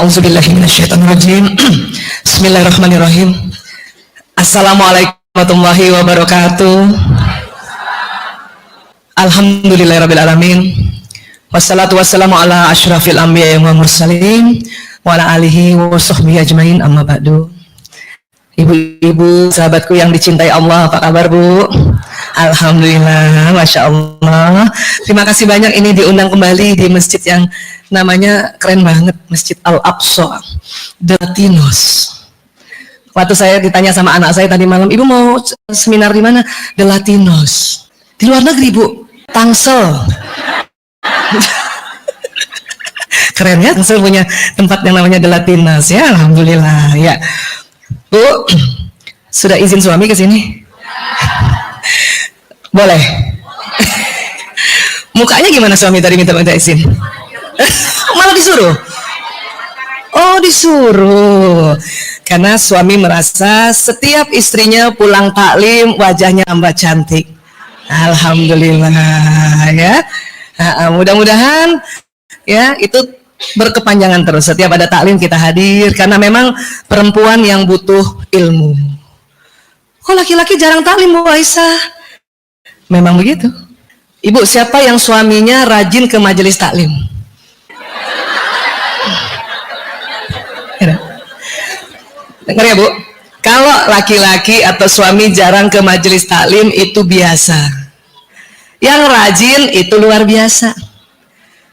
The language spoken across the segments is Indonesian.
A'udzubillahiminasyaitonirrajim. Bismillahirrahmanirrahim. Assalamualaikum warahmatullahi wabarakatuh. Alhamdulillahirrabbilalamin. Wassalatu wassalamu ala asyrafil anbiya wa mursalin wa ala alihi wa sahbihi ajmain, amma ba'du. Ibu-ibu, sahabatku yang dicintai Allah, apa kabar Bu? Alhamdulillah, Masya Allah. Terima kasih banyak ini diundang kembali di masjid yang namanya keren banget, Masjid Al-Aqsa, The Latinos. Waktu saya ditanya sama anak saya tadi malam, Ibu mau seminar di mana? The Latinos. Di luar negeri Bu, Tangsel. Keren ya, Tangsel punya tempat yang namanya The Latinos ya, Alhamdulillah ya. Bu, sudah izin suami ke sini? Boleh. Mukanya gimana suami tadi minta izin? Malah disuruh? Oh, disuruh. Karena suami merasa setiap istrinya pulang taklim wajahnya tambah cantik. Alhamdulillah ya. Mudah-mudahan ya itu berkepanjangan terus. Setiap ada taklim kita hadir karena memang perempuan yang butuh ilmu. Kok laki-laki jarang taklim Bu Aisyah? Memang begitu. Ibu, siapa yang suaminya rajin ke majelis taklim? Dengar ya Bu, kalau laki-laki atau suami jarang ke majelis taklim itu biasa. Yang rajin itu luar biasa.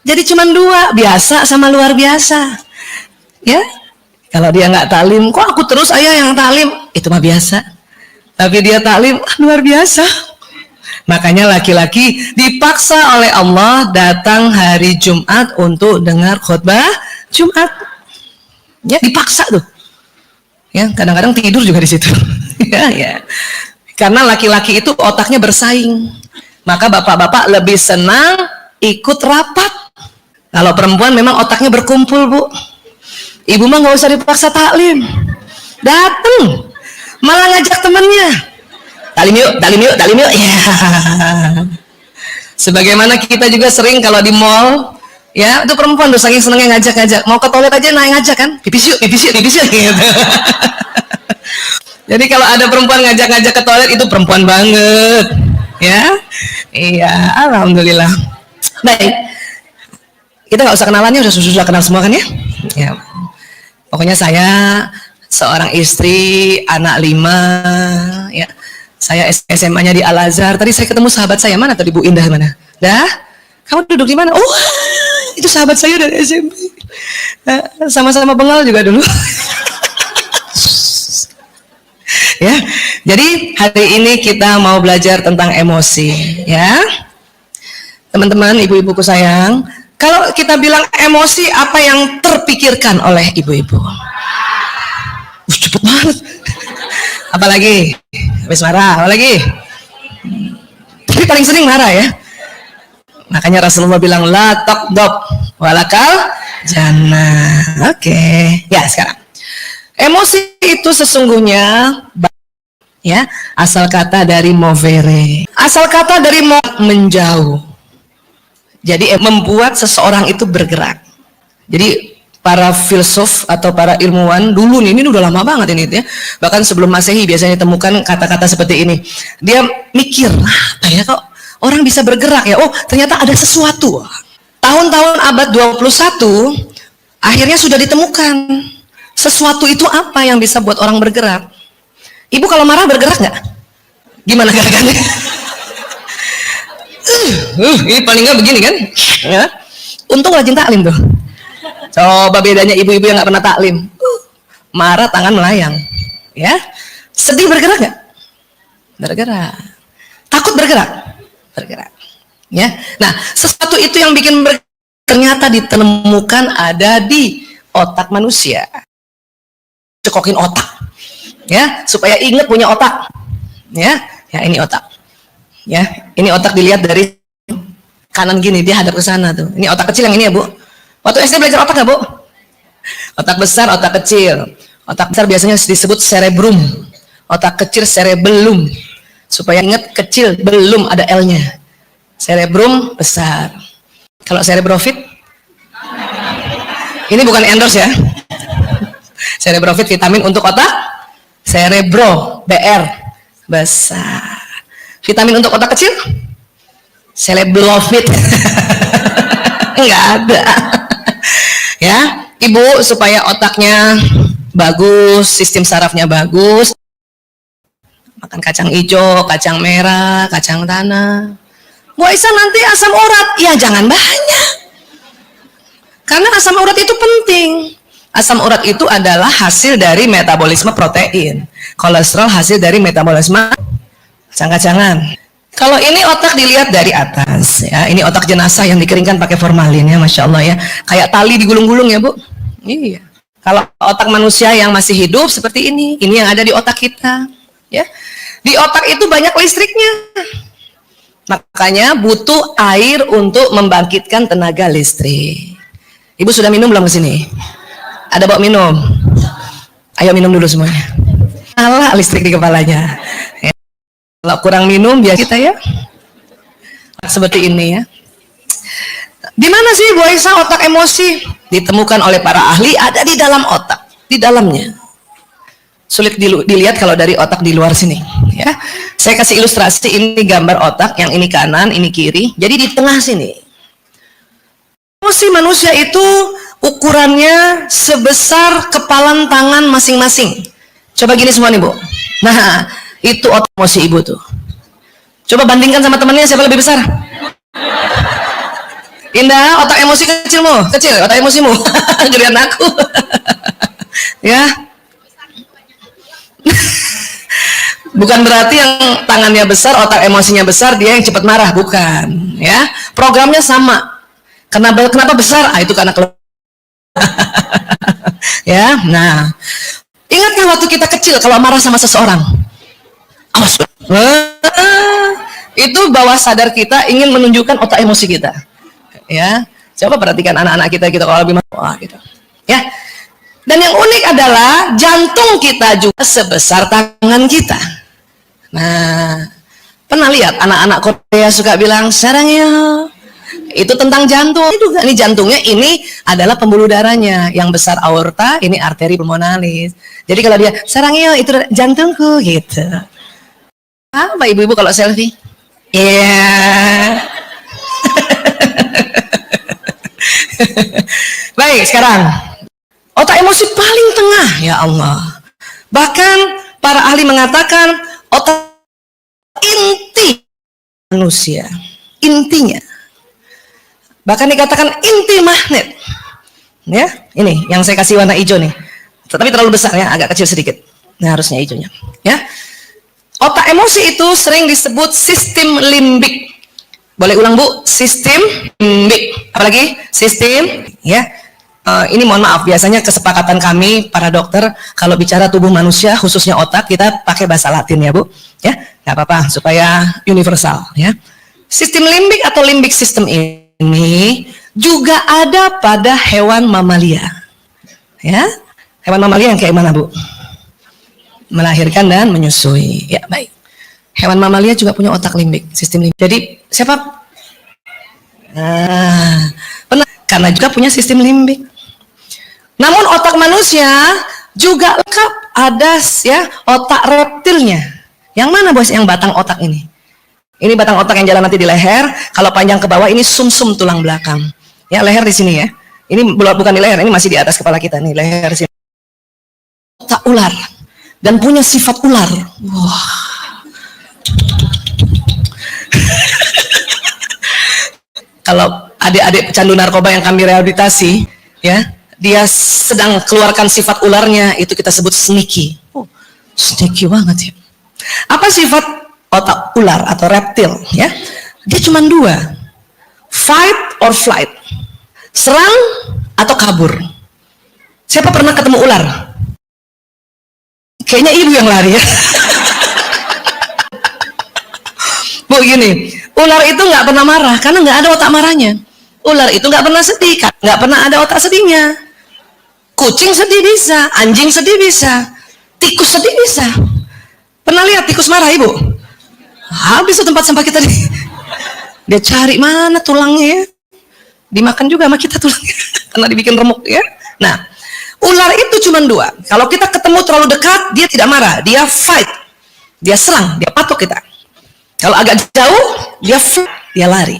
Jadi cuma dua, biasa sama luar biasa. Ya, kalau dia nggak taklim, kok aku terus ayah yang taklim? Itu mah biasa. Tapi dia taklim, luar biasa. Makanya laki-laki dipaksa oleh Allah datang hari Jumat untuk dengar khutbah Jumat. Ya, dipaksa tuh. Ya, kadang-kadang tidur juga di situ. ya. Karena laki-laki itu otaknya bersaing. Maka bapak-bapak lebih senang ikut rapat. Kalau perempuan memang otaknya berkumpul Bu. Ibu mah nggak usah dipaksa taklim, dateng, malah ngajak temennya. Taklim yuk. Ya. Sebagaimana kita juga sering kalau di mall, ya itu perempuan tuh saking senengnya ngajak. Mau ke toilet aja ngajak kan, pipis yuk gitu. Jadi kalau ada perempuan ngajak ke toilet itu perempuan banget, ya. Iya, alhamdulillah. Baik. Kita nggak usah kenalannya, sudah kenal semua kan ya? Ya. Pokoknya saya seorang istri, anak 5, ya. Saya SMA-nya di Al-Azhar. Tadi saya ketemu sahabat saya, mana tadi Bu Indah mana? Dah? Kamu duduk di mana? Oh, itu sahabat saya dari SMP. Sama-sama bengal juga dulu. Ya. Jadi hari ini kita mau belajar tentang emosi, ya. Teman-teman, ibu-ibuku sayang, kalau kita bilang emosi, apa yang terpikirkan oleh ibu-ibu? Cepet banget. Apalagi? Habis marah, apalagi? Tapi paling sering marah ya. Makanya Rasulullah bilang, la taqdab walakal jannah. Oke. Ya, sekarang. Emosi itu sesungguhnya, ya, asal kata dari movere. Asal kata dari menjauh. Jadi membuat seseorang itu bergerak. Jadi para filsuf atau para ilmuwan dulu nih, ini udah lama banget ini ya. Bahkan sebelum Masehi biasanya ditemukan kata-kata seperti ini. Dia mikir, apa ya kok orang bisa bergerak ya? Oh, ternyata ada sesuatu. Tahun-tahun abad 21 akhirnya sudah ditemukan. Sesuatu itu apa yang bisa buat orang bergerak? Ibu kalau marah bergerak nggak? Gimana gerakannya? Ini paling nggak begini kan? Ya. Untung rajin taklim tuh. Coba bedanya ibu-ibu yang nggak pernah taklim. Marah tangan melayang. Ya. Sedih bergerak nggak? Bergerak. Takut bergerak? Bergerak. Ya. Nah, sesuatu itu yang bikin ternyata ditemukan ada di otak manusia. Cekokin otak. Ya, supaya ingat punya otak. Ya, ini otak. Ya, ini otak dilihat dari kanan gini, dia hadap ke sana tuh. Ini otak kecil yang ini ya Bu. Waktu SD belajar otak nggak Bu? Otak besar, otak kecil. Otak besar biasanya disebut cerebrum. Otak kecil cerebellum. Supaya ingat kecil, belum ada L-nya. Cerebrum besar. Kalau cerebrofit, ini bukan endorse ya. Cerebrofit vitamin untuk otak. Cerebro, BR, besar. Vitamin untuk otak kecil? Cerebrofit. Enggak ada. Ya, Ibu, supaya otaknya bagus, sistem sarafnya bagus, makan kacang hijau, kacang merah, kacang tanah. Bu Aisyah, nanti asam urat, ya jangan banyak. Karena asam urat itu penting. Asam urat itu adalah hasil dari metabolisme protein. Kolesterol hasil dari metabolisme kacang-kacangan. Kalau ini otak dilihat dari atas, ya, ini otak jenazah yang dikeringkan pakai formalin, ya, masya Allah ya, kayak tali digulung-gulung ya Bu. Iya. Kalau otak manusia yang masih hidup seperti ini yang ada di otak kita, ya. Di otak itu banyak listriknya, makanya butuh air untuk membangkitkan tenaga listrik. Ibu sudah minum belum ke sini? Ada bawa minum? Ayo minum dulu semuanya. Alah listrik di kepalanya. Ya. Kalau kurang minum biar kita ya seperti ini ya. Di mana sih Bu Aisyah otak emosi? Ditemukan oleh para ahli ada di dalam otak, di dalamnya. Sulit dilihat kalau dari otak di luar sini ya. Saya kasih ilustrasi, ini gambar otak, yang ini kanan, ini kiri. Jadi di tengah sini. Emosi manusia itu ukurannya sebesar kepalan tangan masing-masing. Coba gini semua nih Bu. Nah, itu otak emosi Ibu tuh. Coba bandingkan sama temannya, siapa lebih besar? Indah, otak emosi kecilmu, kecil otak emosimu. Giliran aku. Ya. Bukan berarti yang tangannya besar, otak emosinya besar, dia yang cepat marah, bukan. Ya, programnya sama. Kenapa besar? Ah, itu karena ya. Nah, ingatkan waktu kita kecil kalau marah sama seseorang. Awas. Itu bawah sadar kita ingin menunjukkan otak emosi kita. Ya, coba perhatikan anak-anak kita kalau lebih marah gitu. Ya. Dan yang unik adalah jantung kita juga sebesar tangan kita. Nah, pernah lihat anak-anak Korea suka bilang sarangyo? Itu tentang jantung. Ini jantungnya, ini adalah pembuluh darahnya. Yang besar aorta, ini arteri pulmonalis. Jadi kalau dia sarangyo itu jantungku gitu. Apa ibu-ibu kalau selfie? Iya. Yeah. Baik, sekarang otak emosi paling tengah, ya Allah. Bahkan para ahli mengatakan otak inti manusia, intinya. Bahkan dikatakan inti magnet. Ya, ini yang saya kasih warna hijau nih. Tetapi terlalu besar ya, agak kecil sedikit. Nah, harusnya hijaunya. Ya. Otak emosi itu sering disebut sistem limbik. Boleh ulang Bu? Sistem limbik. Apalagi? Sistem, ya. Ini mohon maaf, biasanya kesepakatan kami para dokter kalau bicara tubuh manusia khususnya otak kita pakai bahasa Latin ya Bu, ya nggak apa-apa supaya universal ya. Sistem limbik atau limbik sistem ini juga ada pada hewan mamalia, ya. Hewan mamalia yang kayak mana Bu? Melahirkan dan menyusui, ya baik. Hewan mamalia juga punya otak limbik, sistem limbik. Jadi siapa? Nah, pernah karena juga punya sistem limbik. Namun otak manusia juga lengkap, ada ya otak reptilnya. Yang mana bos yang batang otak ini? Ini batang otak yang jalan nanti di leher. Kalau panjang ke bawah ini sumsum tulang belakang. Ya leher di sini ya. Ini bukan di leher, ini masih di atas kepala kita nih leher sini. Otak ular dan punya sifat ular. Wah. Kalau adik-adik pecandu narkoba yang kami rehabilitasi, ya. Dia sedang keluarkan sifat ularnya, itu kita sebut sneaky. Oh, sneaky banget ya. Apa sifat otak ular atau reptil? Ya, dia cuma dua, fight or flight, serang atau kabur. Siapa pernah ketemu ular? Kayaknya ibu yang lari ya. Bu gini, ular itu nggak pernah marah karena nggak ada otak marahnya. Ular itu nggak pernah sedih, nggak pernah ada otak sedihnya. Kucing sedih bisa, anjing sedih bisa, tikus sedih bisa. Pernah lihat tikus marah ibu? Habis tuh tempat sampah kita nih. Dia cari mana tulangnya ya. Dimakan juga sama kita tulangnya, karena dibikin remuk ya. Nah, Ular itu cuma dua. Kalau kita ketemu terlalu dekat, dia tidak marah, dia fight, dia serang, dia patok kita. Kalau agak jauh, dia fight, dia lari.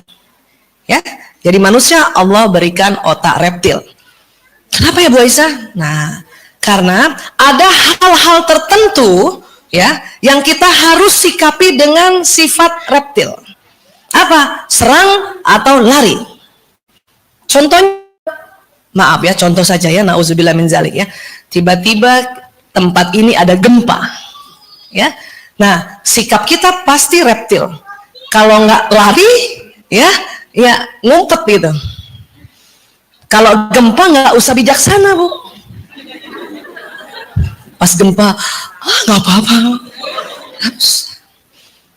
Ya, jadi manusia Allah berikan otak reptil. Kenapa ya Bu Aisyah? Nah, karena ada hal-hal tertentu ya yang kita harus sikapi dengan sifat reptil. Apa? Serang atau lari. Contohnya, maaf ya, contoh saja ya, nauzubillah min zalik ya. Tiba-tiba tempat ini ada gempa. Ya. Nah, sikap kita pasti reptil. Kalau nggak lari, ya ngumpet gitu. Kalau gempa nggak usah bijaksana Bu. Pas gempa, nggak apa-apa.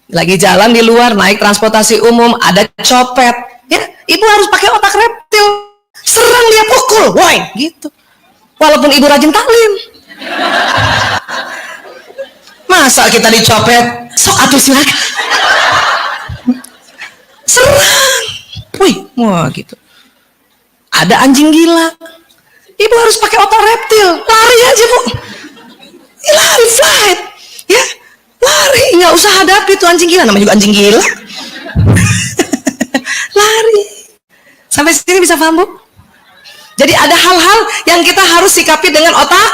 Lagi jalan di luar, naik transportasi umum, ada copet, ya ibu harus pakai otak reptil, serang dia, pukul, woi, gitu. Walaupun ibu rajin taklim. Masa kita dicopet, sok atuh silakan. Serang, woi, wah gitu. Ada anjing gila, ibu harus pakai otak reptil, lari aja Bu, lari flight, ya. Lari, nggak usah hadapi tuh anjing gila, namanya juga anjing gila. Lari. Sampai sini bisa paham Bu? Jadi ada hal-hal yang kita harus sikapi dengan otak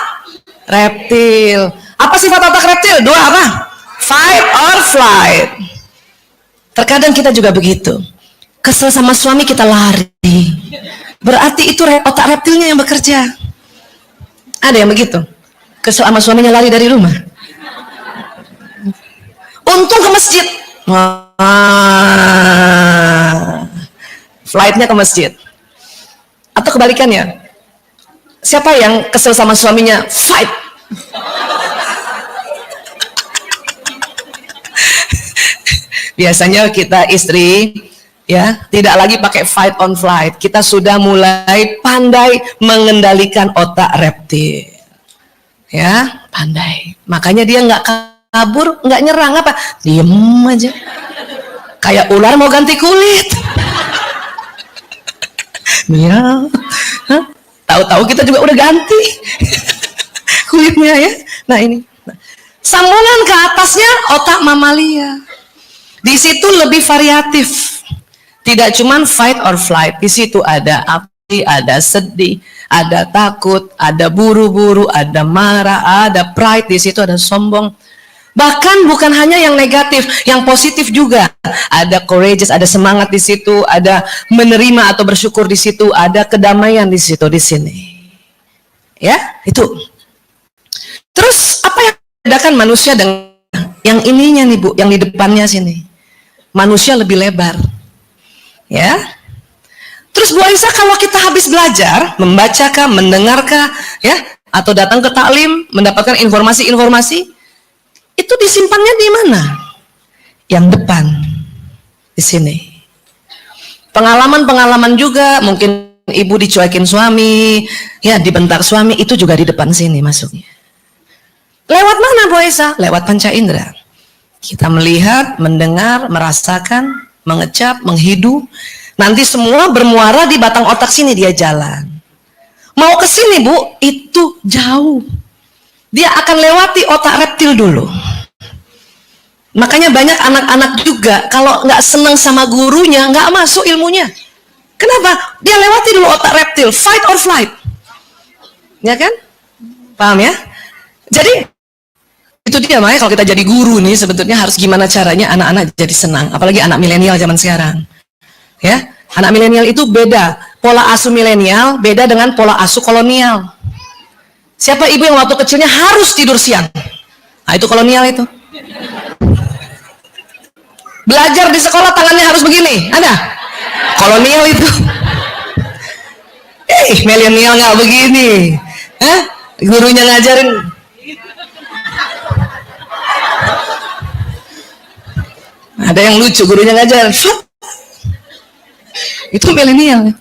reptil. Apa sifat otak reptil? Dua apa? Fight or flight. Terkadang kita juga begitu. Kesel sama suami kita lari. Berarti itu otak reptilnya yang bekerja. Ada yang begitu? Kesel sama suaminya lari dari rumah. Untung ke masjid. Flightnya ke masjid. Atau kebalikannya, siapa yang kesel sama suaminya? Fight. Biasanya kita istri ya tidak lagi pakai fight on flight. Kita sudah mulai pandai mengendalikan otak reptil. Ya, pandai. Makanya dia nggak kabur, nggak nyerang, apa? Diem aja. Kayak ular mau ganti kulit. Miau. Tahu-tahu kita juga udah ganti kulitnya ya. Nah ini. Sambungan ke atasnya otak mamalia. Di situ lebih variatif. Tidak cuman fight or flight. Di situ ada api, ada sedih, ada takut, ada buru-buru, ada marah, ada pride. Di situ ada sombong. Bahkan bukan hanya yang negatif, yang positif juga. Ada courageous, ada semangat di situ, ada menerima atau bersyukur di situ, ada kedamaian di situ, di sini. Ya, itu. Terus apa yang membedakan manusia dengan yang ininya nih Bu, yang di depannya sini? Manusia lebih lebar. Ya. Terus Bu Aisyah, kalau kita habis belajar, membacakah, mendengarkah, ya, atau datang ke taklim, mendapatkan informasi-informasi, itu disimpannya di mana? Yang depan, di sini. Pengalaman-pengalaman juga, mungkin ibu dicuekin suami, ya dibentak suami, itu juga di depan sini masuknya. Lewat mana Bu Aisyah? Lewat panca indera. Kita melihat, mendengar, merasakan, mengecap, menghidu. Nanti semua bermuara di batang otak sini, dia jalan. Mau ke sini Bu, itu jauh. Dia akan lewati otak reptil dulu. Makanya banyak anak-anak juga kalau nggak senang sama gurunya nggak masuk ilmunya. Kenapa? Dia lewati dulu otak reptil, fight or flight. Ya kan? Paham ya? Jadi itu dia, makanya kalau kita jadi guru nih sebetulnya harus gimana caranya anak-anak jadi senang. Apalagi anak milenial zaman sekarang. Ya, anak milenial itu beda. Pola asuh milenial beda dengan pola asuh kolonial. Siapa ibu yang waktu kecilnya harus tidur siang? Nah, itu kolonial itu. Belajar di sekolah tangannya harus begini, ada? Kolonial itu. Milenial nggak begini. Gurunya ngajarin. Ada yang lucu, gurunya ngajarin. Itu milenial.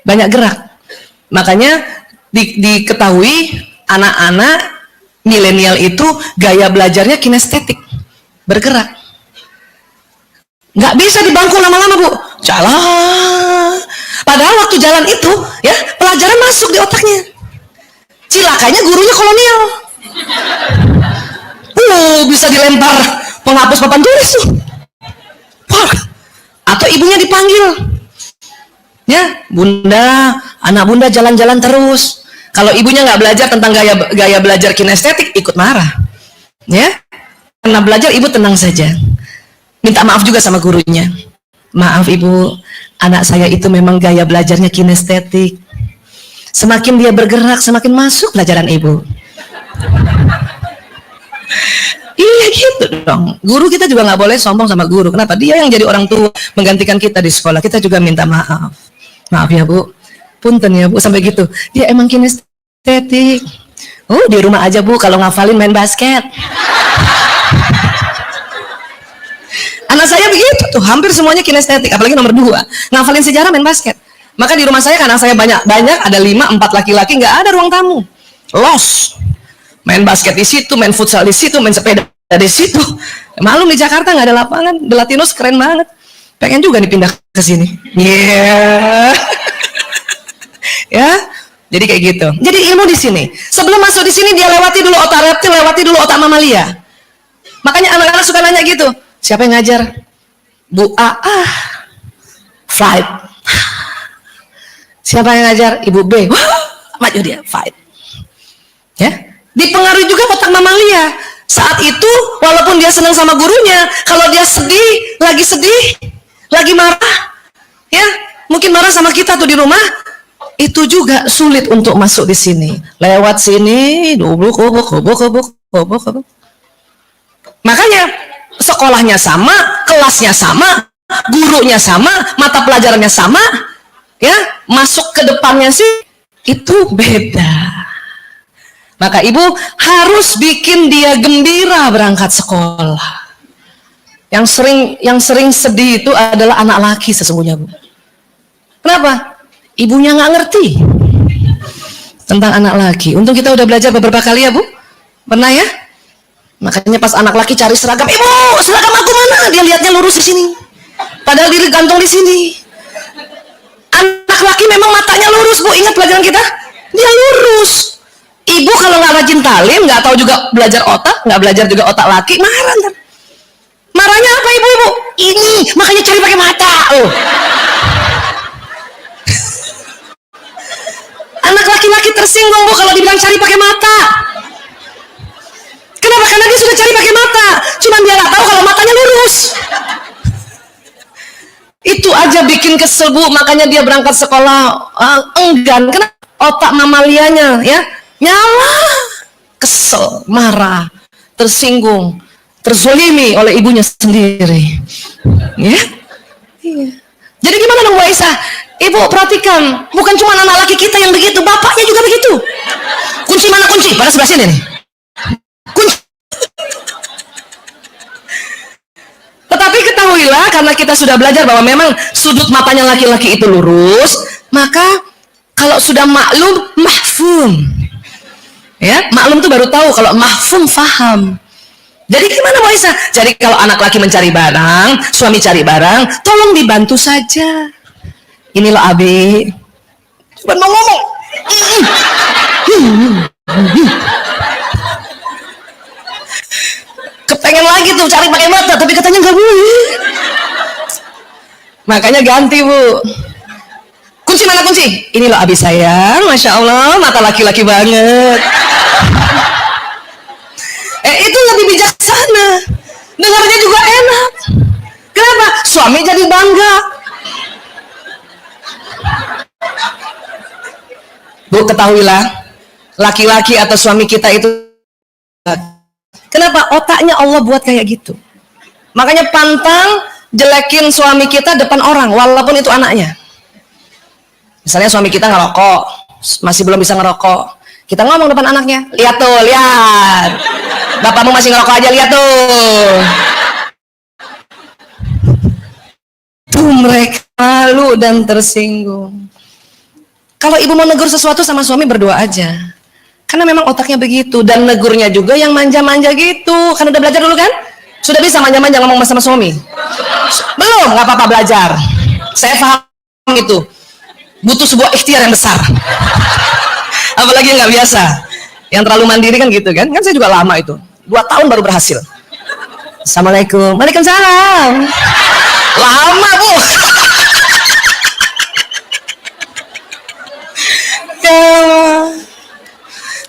Banyak gerak. Makanya diketahui anak-anak milenial itu gaya belajarnya kinestetik, bergerak. Nggak bisa di bangku lama-lama Bu, jalan. Padahal waktu jalan itu ya pelajaran masuk di otaknya. Cilakanya gurunya kolonial. Bisa dilempar penghapus papan tulis tuh. Atau ibunya dipanggil. Ya, bunda, anak bunda jalan-jalan terus. Kalau ibunya nggak belajar tentang gaya belajar kinestetik, ikut marah. Ya, karena belajar ibu tenang saja. Minta maaf juga sama gurunya. Maaf ibu, anak saya itu memang gaya belajarnya kinestetik. Semakin dia bergerak, semakin masuk pelajaran ibu. Iya gitu dong. Guru kita juga nggak boleh sombong sama guru. Kenapa? Dia yang jadi orang tua menggantikan kita di sekolah. Kita juga minta maaf. Maaf ya bu, punten ya bu, sampai gitu. Dia emang kinestetik. Oh di rumah aja bu, kalau ngafalin main basket. Anak saya begitu tuh, hampir semuanya kinestetik. Apalagi nomor 2, ngafalin sejarah, main basket. Maka di rumah saya, karena saya banyak, ada 5, 4 laki-laki, nggak ada ruang tamu. Los. Main basket di situ, main futsal di situ, main sepeda di situ. Malum di Jakarta nggak ada lapangan. The Latinos keren banget. Pengen juga nih pindah ke sini. Yeah. Ya. Jadi kayak gitu. Jadi ilmu di sini. Sebelum masuk di sini dia lewati dulu otak reptil, lewati dulu otak mamalia. Makanya anak-anak suka nanya gitu. Siapa yang ngajar? Bu A. Fight. Siapa yang ngajar? Ibu B. Maju dia, fight. Ya. Dipengaruhi juga otak mamalia. Saat itu walaupun dia senang sama gurunya, kalau dia sedih, lagi marah, ya mungkin marah sama kita tuh di rumah, itu juga sulit untuk masuk di sini. Lewat sini, kobok. Makanya sekolahnya sama, kelasnya sama, gurunya sama, mata pelajarannya sama, ya masuk ke depannya sih itu beda. Maka ibu harus bikin dia gembira berangkat sekolah. Yang sering sedih itu adalah anak laki sesungguhnya bu. Kenapa? Ibunya nggak ngerti tentang anak laki. Untung kita udah belajar beberapa kali ya bu. Pernah ya? Makanya pas anak laki cari seragam, ibu seragam aku mana? Dia lihatnya lurus di sini. Padahal diri gantung di sini. Anak laki memang matanya lurus bu. Ingat pelajaran kita? Dia lurus. Ibu kalau nggak rajin talim, nggak tahu juga belajar otak, nggak belajar juga otak laki, marah kan? Marahnya apa ibu-ibu? Ini makanya cari pakai mata. Anak laki-laki tersinggung bu kalau dibilang cari pakai mata. Kenapa? Karena dia sudah cari pakai mata, cuman dia nggak tahu kalau matanya lurus. Itu aja bikin kesel bu, makanya dia berangkat sekolah enggan. Kenapa? Otak mamalianya ya nyala, kesel, marah, tersinggung, terzolimi oleh ibunya sendiri. Ya? Iya. Jadi gimana dong Bu Aisyah? Ibu perhatikan, bukan cuma anak laki kita yang begitu, bapaknya juga begitu. Kunci mana kunci? Pada sebelah sini nih. Kunci. Tetapi ketahuilah, karena kita sudah belajar bahwa memang sudut matanya laki-laki itu lurus, maka kalau sudah maklum, mahfum. Ya, maklum tuh baru tahu, kalau mahfum faham. Jadi gimana Bu Aisyah? Jadi kalau anak laki mencari barang, suami cari barang, tolong dibantu saja. Ini loh Abi. Cuma mau ngomong. Kepengen lagi tuh cari pakai mata, tapi katanya nggak boleh. Makanya ganti Bu. Kunci mana kunci? Ini loh Abi sayang, Masya Allah, mata laki-laki banget. Itu lebih bijaksana, dengarnya juga enak. Kenapa? Suami jadi bangga. Bu, ketahuilah, laki-laki atau suami kita itu, kenapa? Otaknya Allah buat kayak gitu. Makanya pantang jelekin suami kita depan orang, walaupun itu anaknya. Misalnya suami kita ngerokok, masih belum bisa ngerokok, kita ngomong depan anaknya, lihat tuh, lihat, bapakmu masih ngerokok aja, lihat tuh. Tuh mereka malu dan tersinggung. Kalau ibu mau negur sesuatu sama suami, berdoa aja, karena memang otaknya begitu. Dan negurnya juga yang manja-manja gitu, kan udah belajar dulu kan? Sudah bisa manja-manja ngomong sama suami? Belum, nggak apa-apa belajar. Saya paham itu. Butuh sebuah ikhtiar yang besar. Apalagi yang nggak biasa, yang terlalu mandiri kan gitu kan. Kan saya juga lama itu, 2 tahun baru berhasil. Assalamualaikum, waalaikumsalam. Lama bu. Ya,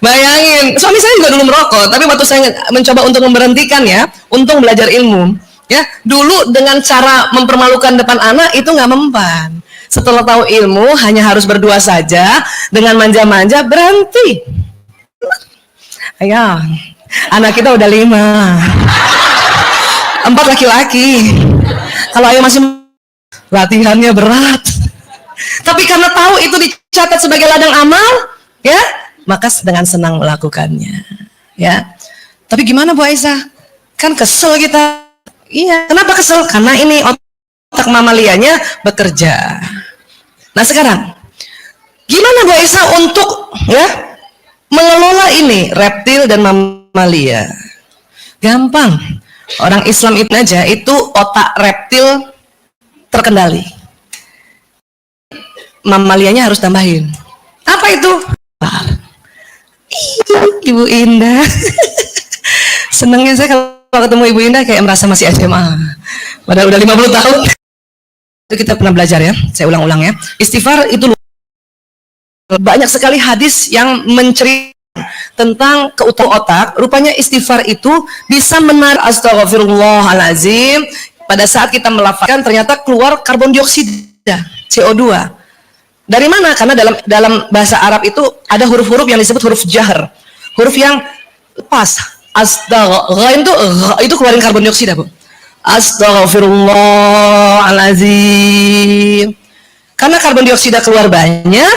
bayangin, suami saya juga dulu merokok, tapi waktu saya mencoba untuk memberhentikan ya, untuk belajar ilmu, ya dulu dengan cara mempermalukan depan anak itu nggak mempan. Setelah tahu ilmu hanya harus berdua saja, dengan manja-manja berhenti. Ayo, anak kita udah 5, 4 laki-laki. Kalau ayah masih latihannya berat, tapi karena tahu itu dicatat sebagai ladang amal, ya maka dengan senang melakukannya. Ya, tapi gimana Bu Aisyah? Kan kesel kita. Iya, kenapa kesel? Karena ini otak mamalianya bekerja. Nah sekarang, gimana Bu Aisyah untuk ya mengelola ini reptil dan mamalia? Gampang. Orang Islam itu aja itu otak reptil terkendali. Mamalianya harus tambahin. Apa itu? Ibu Indah. Senengnya saya kalau ketemu Ibu Indah kayak merasa masih SMA. Padahal udah 50 tahun. Itu kita pernah belajar ya. Saya ulang-ulang ya. Istighfar itu banyak sekali hadis yang menceritakan tentang keutamaan otak. Rupanya istighfar itu bisa menarik astagfirullahalazim. Pada saat kita melafazkan ternyata keluar karbon dioksida, CO2. Dari mana? Karena dalam bahasa Arab itu ada huruf-huruf yang disebut huruf jahr. Huruf yang lepas. Itu keluarin karbon dioksida, Bu. Astagfirullahalazim. Karena karbon dioksida keluar banyak,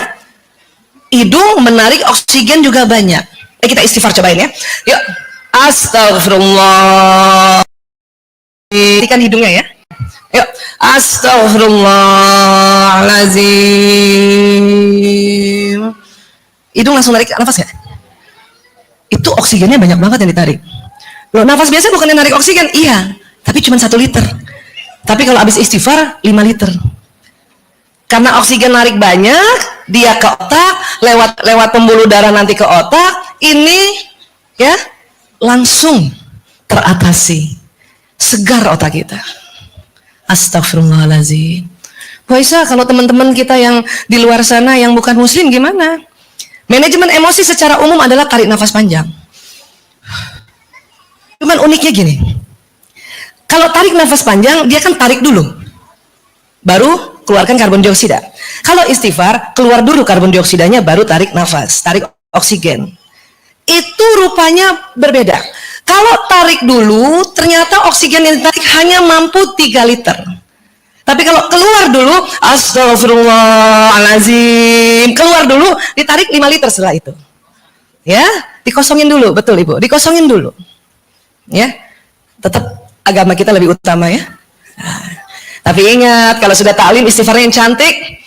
hidung menarik oksigen juga banyak. Kita istighfar cobain ya. Yuk. Astagfirullah. Ikan hidungnya ya. Yuk. Astagfirullahalazim. Hidung langsung narik nafas ya? Itu oksigennya banyak banget yang ditarik. Loh, nafas biasa bukan yang narik oksigen? Iya, tapi cuma 1 liter. Tapi kalau habis istighfar 5 liter. Karena oksigen narik banyak, dia ke otak, lewat pembuluh darah nanti ke otak, ini ya langsung teratasi. Segar otak kita. Astagfirullahaladzim. Bu Aisyah, kalau teman-teman kita yang di luar sana yang bukan muslim gimana? Manajemen emosi secara umum adalah tarik nafas panjang. Cuman uniknya gini. Kalau tarik nafas panjang, dia kan tarik dulu. Baru keluarkan karbon dioksida. Kalau istighfar, keluar dulu karbon dioksidanya, baru tarik nafas, tarik oksigen. Itu rupanya berbeda. Kalau tarik dulu, ternyata oksigen yang ditarik hanya mampu 3 liter. Tapi kalau keluar dulu, astagfirullahalazim, keluar dulu, ditarik 5 liter setelah itu. Ya, dikosongin dulu, betul Ibu, dikosongin dulu. Ya, tetap agama kita lebih utama ya. Nah, tapi ingat, kalau sudah taklim istighfarnya yang cantik,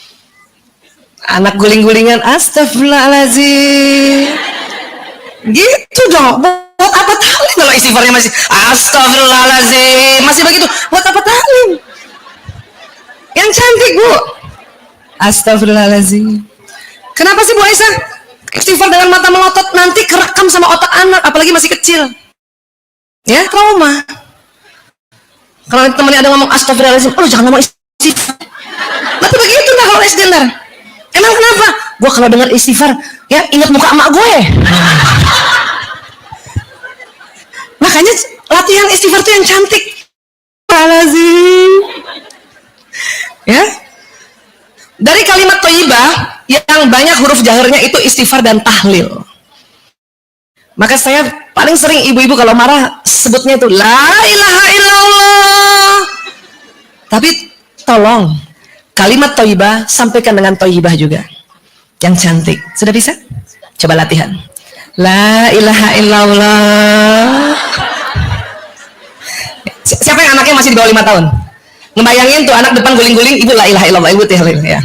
anak guling-gulingan, astagfirullahalazim. Gitu dong. Buat apa taklim kalau istighfarnya masih astagfirullahalazim, masih begitu? Buat apa taklim? Yang cantik Bu. Astagfirullahalazim. Kenapa sih Bu Aisyah? Istighfar dengan mata melotot nanti kerekam sama otak anak, apalagi masih kecil. Ya, trauma. Kalau temennya ada ngomong astagfirullahalazim, oh jangan ngomong istighfar. Nanti begitu nggak kalau SD ntar? Emang kenapa? Gue kalau dengar istighfar, ya ingat muka emak gue. Makanya latihan istighfar itu yang cantik. Astagfirullahalazim. Ya, dari kalimat thayyibah yang banyak huruf jaharnya itu istighfar dan tahlil. Maka saya paling sering ibu-ibu kalau marah sebutnya itu la ilaha illallah. Tapi tolong kalimat thayyibah sampaikan dengan thayyibah juga yang cantik. Sudah bisa? Coba latihan. La ilaha illallah. Siapa yang anaknya masih di bawah 5 tahun? Ngebayangin tuh anak depan guling-guling, ibu la ilaha illallah, ibu tahlil ya.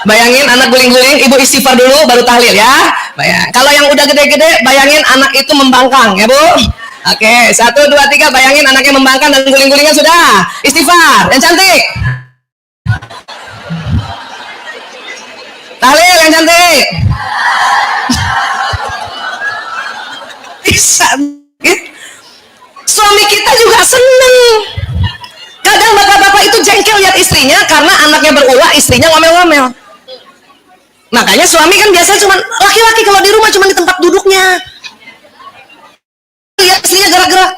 Bayangin anak guling-guling, ibu istighfar dulu baru tahlil ya. Kalau yang udah gede-gede, bayangin anak itu membangkang ya Bu. Oke, 1, 2, 3, bayangin anaknya membangkang dan guling-gulingnya sudah. Istighfar, yang cantik. Tahlil yang cantik. bisa. Suami kita juga seneng. Kadang bapak-bapak itu jengkel lihat istrinya karena anaknya berulah, istrinya ngomel-ngomel. Makanya suami kan biasanya cuma laki-laki kalau di rumah cuma di tempat duduknya. Lihat istrinya gerak-gerak.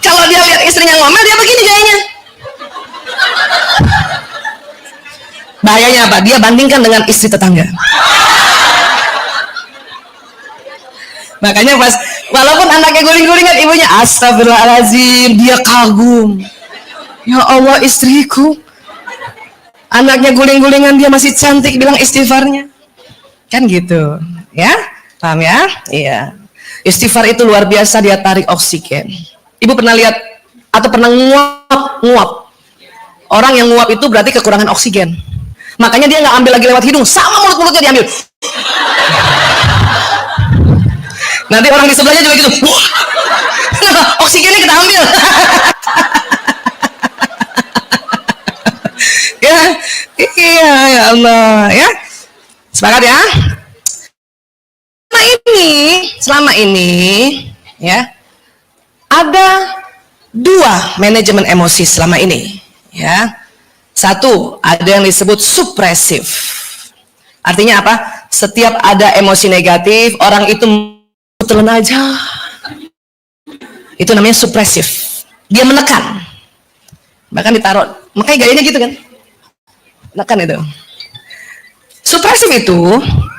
Kalau dia lihat istrinya ngomel, dia begini gayanya. Bahayanya apa? Dia bandingkan dengan istri tetangga. Makanya pas walaupun anaknya guling-gulingan, ibunya astagfirullahaladzim, dia kagum. Ya Allah, istriku, anaknya guling-gulingan, dia masih cantik, bilang istighfarnya. Kan gitu, ya? Paham ya? Iya. Istighfar itu luar biasa, dia tarik oksigen. Ibu pernah lihat atau pernah nguap? Orang yang nguap itu berarti kekurangan oksigen. Makanya dia nggak ambil lagi lewat hidung, sama mulut-mulutnya diambil. Nanti orang di sebelahnya juga gitu. Oksigennya kita ambil. Ya, iya, ya Allah, ya. Sepakat ya? Selama ini, ya, ada dua manajemen emosi selama ini, ya. Satu, ada yang disebut supresif. Artinya apa? Setiap ada emosi negatif, orang itu telan aja. Itu namanya supresif. Dia menekan. Bahkan ditaruh. Makanya gayanya gitu kan. Menekan itu. Supresif itu,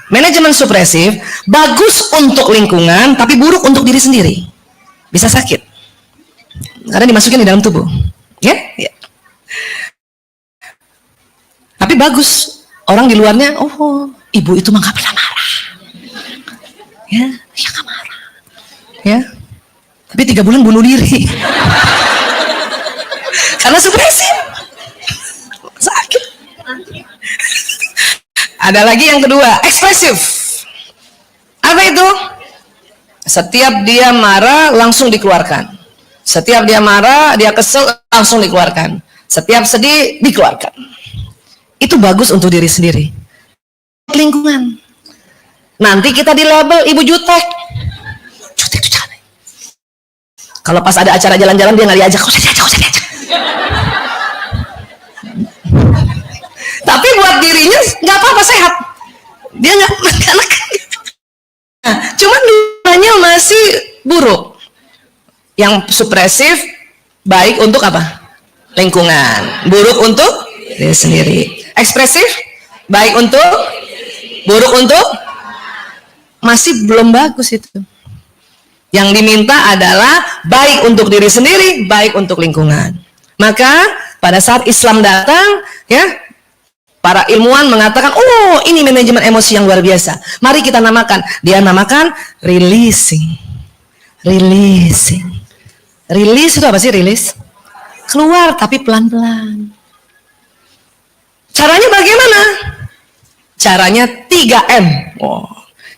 manajemen supresif, bagus untuk lingkungan, tapi buruk untuk diri sendiri. Bisa sakit. Karena dimasukin di dalam tubuh. Ya? Ya. Tapi bagus. Orang di luarnya, oh, ibu itu mah gak pernah marah. Ya, ya gak marah. Ya. Tapi 3 bulan bunuh diri. Karena supresif. Sakit. Ada lagi yang kedua, ekspresif. Apa itu? Setiap dia marah langsung dikeluarkan. Setiap dia marah, dia kesel langsung dikeluarkan. Setiap sedih dikeluarkan. Itu bagus untuk diri sendiri. Lingkungan. Nanti kita di label ibu jutek. Jutek itu jangan. Kalau pas ada acara jalan-jalan dia nggak diajak, kok saya diajak. Tapi buat dirinya nggak apa-apa, sehat. Dia nggak anak. Nah, cuman dunianya masih buruk. Yang supresif baik untuk apa? Lingkungan. Buruk untuk diri sendiri. Ekspresif baik untuk, buruk untuk, masih belum bagus itu. Yang diminta adalah baik untuk diri sendiri, baik untuk lingkungan. Maka pada saat Islam datang, ya, para ilmuwan mengatakan, oh, ini manajemen emosi yang luar biasa. Mari kita namakan. Dia namakan releasing. Releasing. Release itu apa sih release? Keluar tapi pelan-pelan. Caranya bagaimana? Caranya 3M. Oh,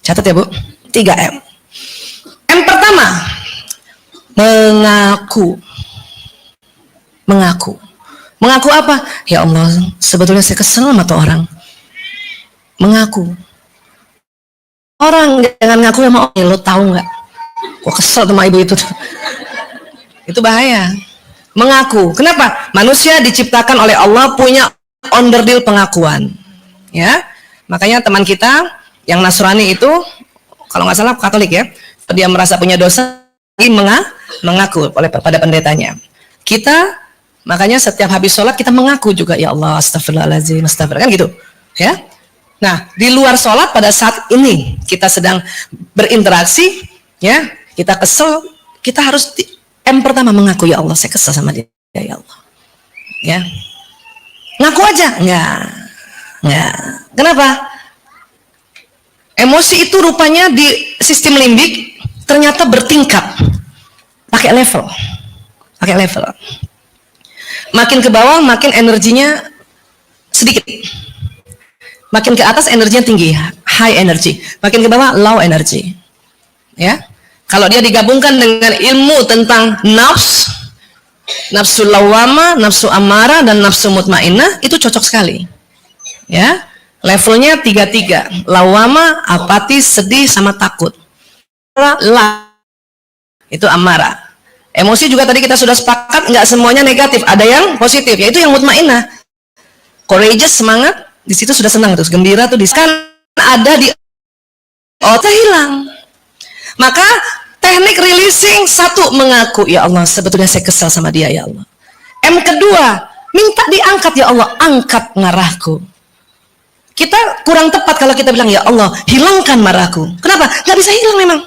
catat ya Bu. 3M. M pertama, mengaku. Mengaku. Mengaku apa? Ya Allah, sebetulnya saya kesel sama tuh orang. Mengaku. Orang jangan ngaku sama orang. Lo tahu nggak? Gua kesel sama ibu itu. Itu bahaya. Mengaku. Kenapa? Manusia diciptakan oleh Allah punya onderdil pengakuan. Ya. Makanya teman kita yang Nasrani itu, kalau nggak salah Katolik ya, dia merasa punya dosa, mengaku pada pendetanya. Kita makanya setiap habis sholat kita mengaku juga, ya Allah, astagfirullahaladzim, astagfirullah, kan gitu, ya. Nah, di luar sholat pada saat ini kita sedang berinteraksi, ya, kita kesel, kita harus M pertama mengaku, ya Allah, saya kesel sama dia, ya Allah, ya. Ngaku aja, enggak. Kenapa? Emosi itu rupanya di sistem limbik ternyata bertingkat, pakai level. Makin ke bawah makin energinya sedikit, makin ke atas energinya tinggi, high energy, makin ke bawah low energy. Ya, kalau dia digabungkan dengan ilmu tentang nafsu lawama, nafsu amara, dan nafsu mutmainnah, itu cocok sekali. Ya, Levelnya 3. Lawama, apatis, sedih, sama takut. Itu amarah. Emosi juga tadi kita sudah sepakat, nggak semuanya negatif, ada yang positif, yaitu yang mutmainnah. Courageous, semangat, di situ sudah senang, terus gembira tuh kan ada di otak hilang. Maka teknik releasing, 1, mengaku, ya Allah, sebetulnya saya kesal sama dia, ya Allah. kedua, minta diangkat, ya Allah, angkat marahku. Kita kurang tepat kalau kita bilang, ya Allah, hilangkan marahku. Kenapa? Nggak bisa hilang memang.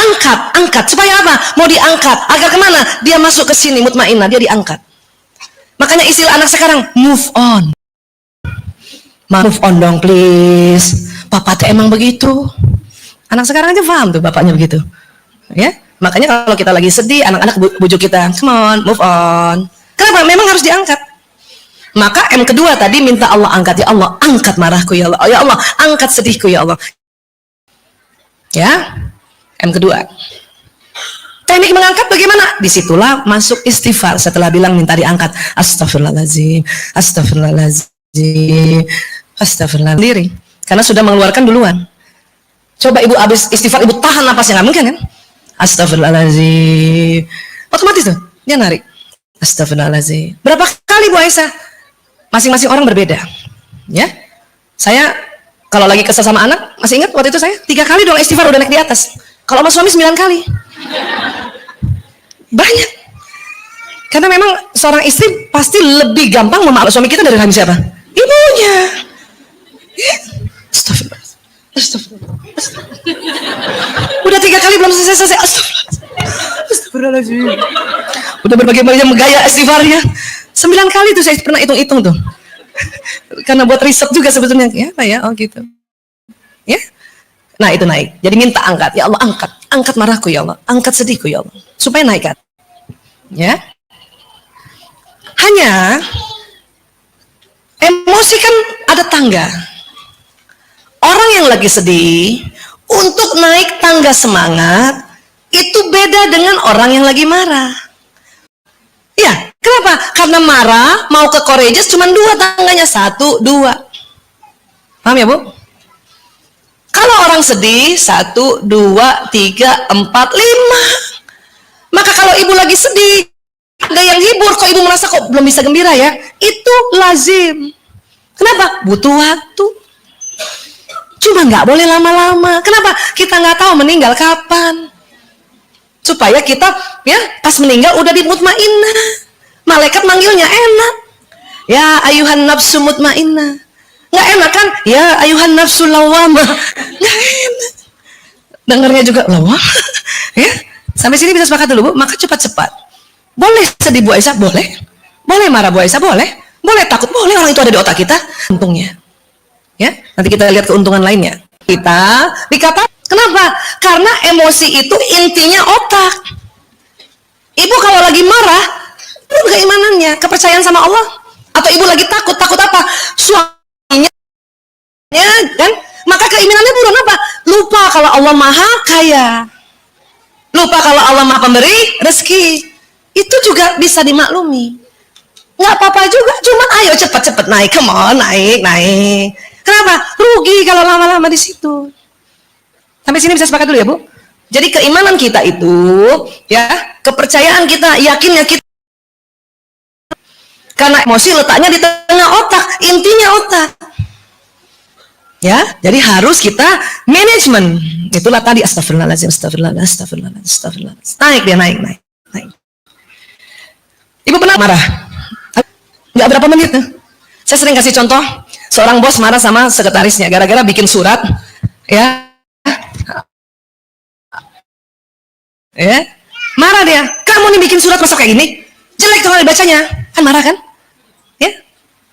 Angkat, supaya apa? Mau diangkat, agar kemana? Dia masuk ke sini, mutmainnah, dia diangkat. Makanya istilah anak sekarang, move on. Move on dong, please. Papa tuh emang begitu. Anak sekarang aja paham tuh bapaknya begitu. Ya, makanya kalau kita lagi sedih, anak-anak bujuk kita, come on, move on. Kenapa? Memang harus diangkat. Maka kedua tadi minta Allah angkat, ya Allah, angkat marahku, ya Allah. Oh, ya Allah, angkat sedihku, ya Allah. Ya. kedua. Teknik mengangkat bagaimana? Disitulah masuk istighfar setelah bilang minta diangkat. Astagfirullahaladzim, astagfirullahaladzim, astagfirullahaladzim. Karena sudah mengeluarkan duluan. Coba ibu habis istighfar, ibu tahan napasnya, nggak mungkin kan? Astagfirullahaladzim. Otomatis tuh, dia narik. Astagfirullahaladzim. Berapa kali Bu Aisyah? Masing-masing orang berbeda. Ya, saya kalau lagi kesel sama anak, masih ingat waktu itu saya 3 kali doang istighfar udah naik di atas. Kalau sama suami 9 kali. Banyak. Karena memang seorang istri pasti lebih gampang memaafkan suami kita dari siapa? Ibunya. Astagfirullah. Astagfirullah. Udah 3 kali belum selesai. Astagfirullahaladzim. Udah berbagai macam gaya istighfarnya. 9 kali tuh saya pernah hitung-hitung tuh. Karena buat riset juga sebetulnya. Ya, apa ya? Oh gitu. Ya. Nah itu naik. Jadi minta angkat. Ya Allah, angkat marahku, ya Allah, angkat sedihku, ya Allah, supaya naik kan. Ya. Hanya emosi kan ada tangga. Orang yang lagi sedih untuk naik tangga semangat itu beda dengan orang yang lagi marah. Ya, kenapa? Karena marah mau ke courageous cuma 2 tangganya, 1, 2. Paham ya Bu? Kalau orang sedih 1, 2, 3, 4, 5. Maka kalau ibu lagi sedih, ada yang hibur, kok ibu merasa kok belum bisa gembira ya? Itu lazim. Kenapa? Butuh waktu. Cuma nggak boleh lama-lama. Kenapa? Kita nggak tahu meninggal kapan. Supaya kita ya pas meninggal udah di mutmainnah. Malaikat manggilnya enak. Ya ayuhan nafsu mutmainnah. Nggak enak kan? Ya ayuhan nafsu lawamah. Nggak enak. Dengarnya juga lawamah. Ya. Sampai sini bisa sepakat dulu Bu. Maka cepat-cepat. Boleh sedih Bu Aisyah? Boleh. Boleh marah Bu Aisyah? Boleh. Boleh takut? Boleh. Orang itu ada di otak kita. Untungnya. Ya. Nanti kita lihat keuntungan lainnya. Kita dikatakan kenapa? Karena emosi itu intinya otak. Ibu kalau lagi marah, itu keimanannya, kepercayaan sama Allah. Atau ibu lagi takut apa? Suaminya, kan? Maka keimanannya buron apa? Lupa kalau Allah Maha Kaya. Lupa kalau Allah Maha Pemberi rezeki. Itu juga bisa dimaklumi. Nggak apa-apa juga, cuman ayo cepat-cepat naik, come on, naik. Kenapa? Rugi kalau lama-lama di situ. Sampai sini bisa sepakat dulu ya Bu. Jadi keimanan kita itu, ya, kepercayaan kita, yakinnya kita. Karena emosi letaknya di tengah otak, intinya otak. Ya, jadi harus kita manajemen. Itulah tadi astagfirullahaladzim, astagfirullah. Naik dia, naik. Ibu pernah marah? Nggak berapa menit. Saya sering kasih contoh, seorang bos marah sama sekretarisnya gara-gara bikin surat, ya. Ya, marah dia. Kamu nih bikin surat masa kayak gini? Jelek kalau dibacanya. Kan marah kan? Ya.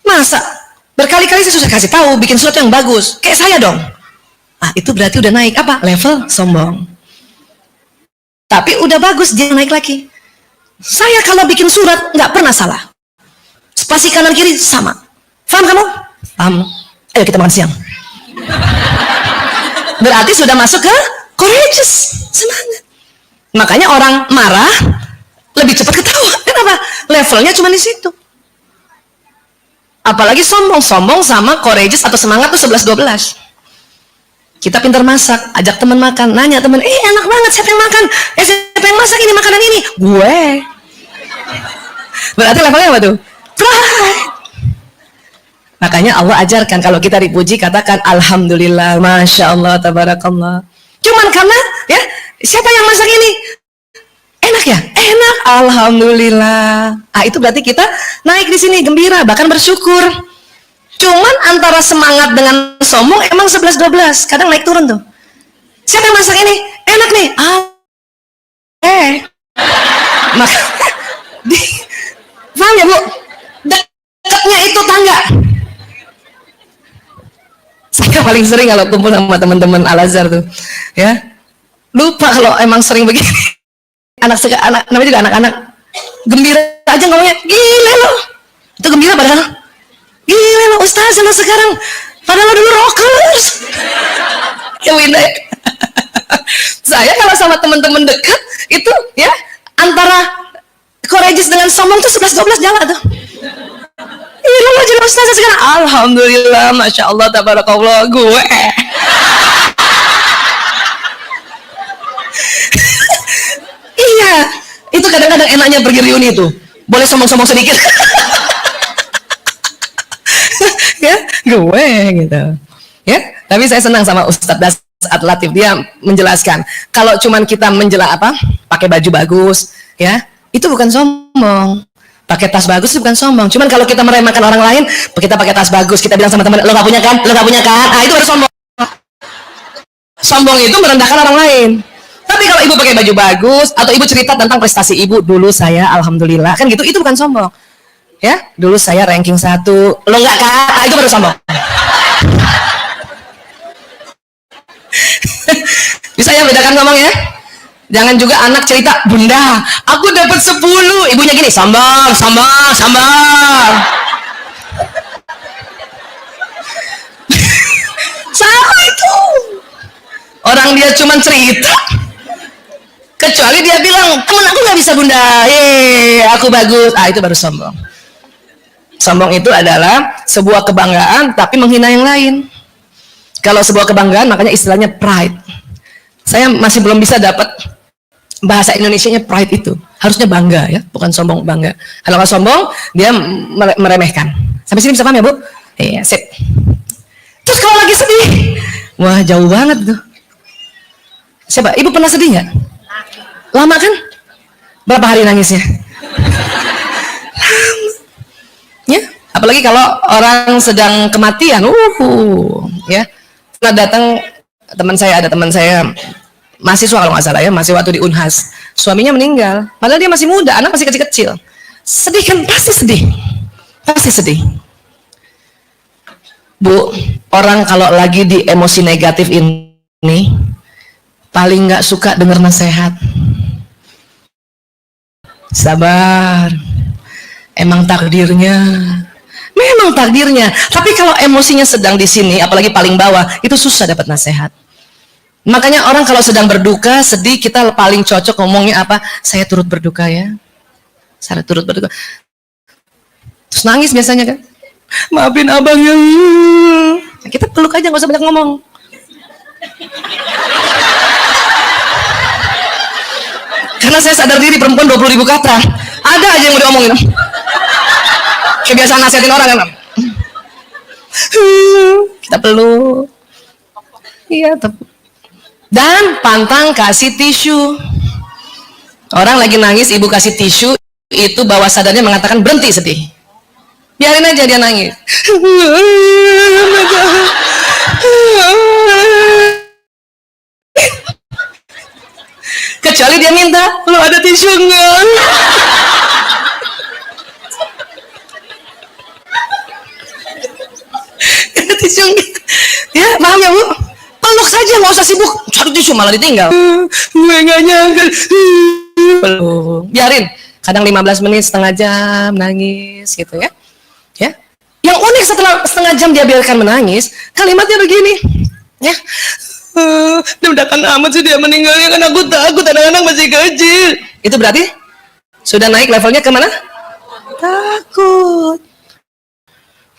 Masa? Berkali-kali saya sudah kasih tahu bikin surat yang bagus. Kayak saya dong. Ah, itu berarti udah naik apa? Level sombong. Tapi udah bagus dia naik lagi. Saya kalau bikin surat nggak pernah salah. Spasi kanan kiri sama. Paham kamu? Paham. Ayo kita makan siang. Berarti sudah masuk ke courageous, semangat. Makanya orang marah lebih cepat ketawa. Kenapa? Levelnya cuma di situ. Apalagi sombong sama courageous atau semangat tuh 11-12. Kita pintar masak, ajak teman makan, nanya teman, enak banget, siapa yang makan? Siapa yang masak ini makanan ini? Gue. Berarti levelnya apa tuh? Pride. Makanya Allah ajarkan kalau kita dipuji katakan alhamdulillah, masya Allah, tabarakallah. Cuman karena ya siapa yang masak ini? Enak ya? Enak, alhamdulillah. Itu berarti kita naik di sini gembira, bahkan bersyukur. Cuman antara semangat dengan sombong emang 11-12, kadang naik turun tuh. Siapa yang masak ini? Enak nih. Maka paham ya Bu? Dekatnya itu tangga. Saya paling sering kalau kumpul sama teman-teman Al-Azhar tuh, ya lupa kalau emang sering begini. Anak namanya juga anak-anak gembira aja ngomongnya, gila lo, itu gembira padahal, gila lo Ustaz lo sekarang, padahal lo dulu rockers. Ya Winda. Saya kalau sama teman-teman dekat itu ya antara courageous dengan sombong tuh 11-12 jalan tuh. Iya lo jadi Ustaz sekarang, alhamdulillah, masya Allah, tabarakallah, gue. Iya, itu kadang-kadang enaknya pergi reuni itu, boleh sombong-sombong sedikit. Ya, gue gitu. Ya, tapi saya senang sama Ustadz Dasat Latif, dia menjelaskan kalau cuman kita pakai baju bagus, ya itu bukan sombong. Pakai tas bagus itu bukan sombong. Cuman kalau kita meremehkan orang lain, kita pakai tas bagus, kita bilang sama teman, lo nggak punya kan, itu baru sombong. Sombong itu merendahkan orang lain. Tapi kalau ibu pakai baju bagus atau ibu cerita tentang prestasi ibu, dulu saya alhamdulillah kan gitu, itu bukan sombong. Ya, dulu saya ranking 1, lo nggak kan, itu baru sombong. Bisa ya bedakan ngomong ya. Jangan juga anak cerita, bunda, aku dapat 10, ibunya gini, sombong. Sama itu. Orang dia cuma cerita, kecuali dia bilang, temen aku nggak bisa bunda, aku bagus, itu baru sombong. Sombong itu adalah sebuah kebanggaan tapi menghina yang lain. Kalau sebuah kebanggaan makanya istilahnya pride. Saya masih belum bisa dapat bahasa Indonesianya pride itu. Harusnya bangga ya, bukan sombong, bangga. Kalau nggak sombong, dia meremehkan. Sampai sini bisa paham ya Bu? Iya, sip. Terus kalau lagi sedih, wah jauh banget tuh. Siapa? Ibu pernah sedih nggak? Lama kan? Berapa hari nangisnya? Ya, apalagi kalau orang sedang kematian, ya. Pernah datang ada teman saya mahasiswa kalau nggak salah ya, masih waktu di Unhas, suaminya meninggal, padahal dia masih muda, anak masih kecil-kecil. Sedih kan? Pasti sedih. Bu, orang kalau lagi di emosi negatif ini paling nggak suka dengar nasihat. Sabar, memang takdirnya. Tapi kalau emosinya sedang di sini, apalagi paling bawah, itu susah dapat nasihat. Makanya orang kalau sedang berduka, sedih, kita paling cocok ngomongnya apa? Saya turut berduka ya. Saya turut berduka. Terus nangis biasanya kan? Maafin abang ya. Kita peluk aja, nggak usah banyak ngomong. Karena saya sadar diri perempuan 20.000 kata. Ada aja yang mau diomongin. Kebiasaan nasihatin orang kan. Kita peluk. Iya, tepuk. Dan pantang kasih tisu. Orang lagi nangis, ibu kasih tisu, itu bawah sadarnya mengatakan berhenti sedih. Biarin aja dia nangis. Kecuali dia minta, lo ada tisu enggak? Ada tisu enggak? Ya, paham ya Bu? Peluk saja, nggak usah sibuk cari tisu malah ditinggal. Gue nggak nyangka. Peluk, biarin. Kadang 15 menit, setengah jam nangis gitu ya. Ya. Yang unik setelah setengah jam dia biarkan menangis, kalimatnya begini, ya. Dadakan amat sih dia meninggalnya, kan aku takut, anak-anak masih kecil. Itu berarti sudah naik levelnya kemana? Takut.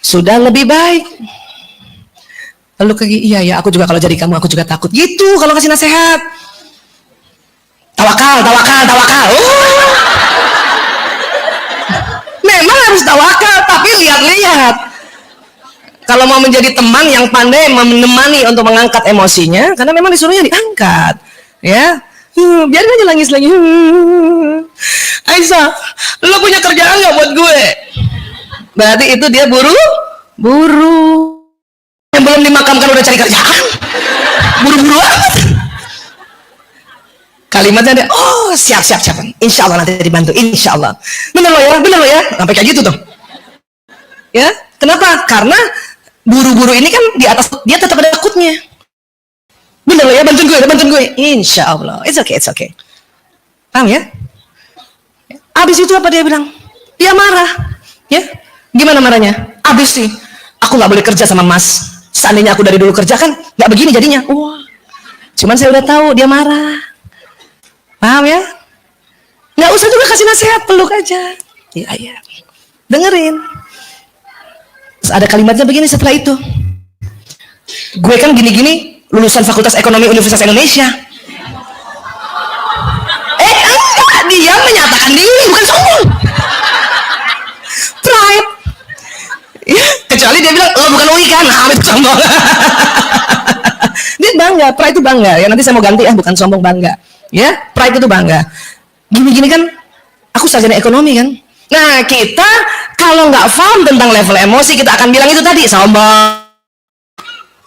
sudah lebih baik. Lalu iya aku juga kalau jadi kamu aku juga takut. Gitu kalau kasih nasihat. Tawakal. Memang harus tawakal, tapi lihat-lihat. Kalau mau menjadi teman yang pandai menemani untuk mengangkat emosinya, karena memang disuruhnya diangkat, ya. Biarin aja nangis lagi. Aisyah, lo punya kerjaan nggak buat gue? Berarti itu dia buru. Yang belum dimakamkan udah cari kerjaan. Buru-buru amat. Kalimatnya ada, oh siap. Insya Allah nanti dibantu, insya Allah. Bener lo ya. Sampai kayak gitu tuh. Ya, kenapa? Karena buru-buru ini kan di atas, dia tetap ada takutnya. Bener lo ya, bantuin gue. Insya Allah, it's okay. Paham ya? Abis itu apa dia bilang? Dia marah. Ya, gimana marahnya? Abis sih, aku nggak boleh kerja sama Mas. Seandainya aku dari dulu kerja kan nggak begini jadinya. Wah, cuman saya udah tahu dia marah. Paham ya? Nggak usah juga kasih nasihat, peluk aja. Iya. Dengerin. Terus ada kalimatnya begini setelah itu. Gue kan gini-gini lulusan Fakultas Ekonomi Universitas Indonesia. Enggak, dia menyatakan diri, bukan sombong. Pride. Ya, kecuali dia bilang, lo bukan UI kan? Nah, itu sombong. Dia bangga, pride itu bangga. Ya nanti saya mau ganti bukan sombong, bangga. Ya, pride itu bangga. Gini-gini kan, aku sarjana ekonomi kan. Nah, kita kalau nggak paham tentang level emosi, kita akan bilang itu tadi, sombong.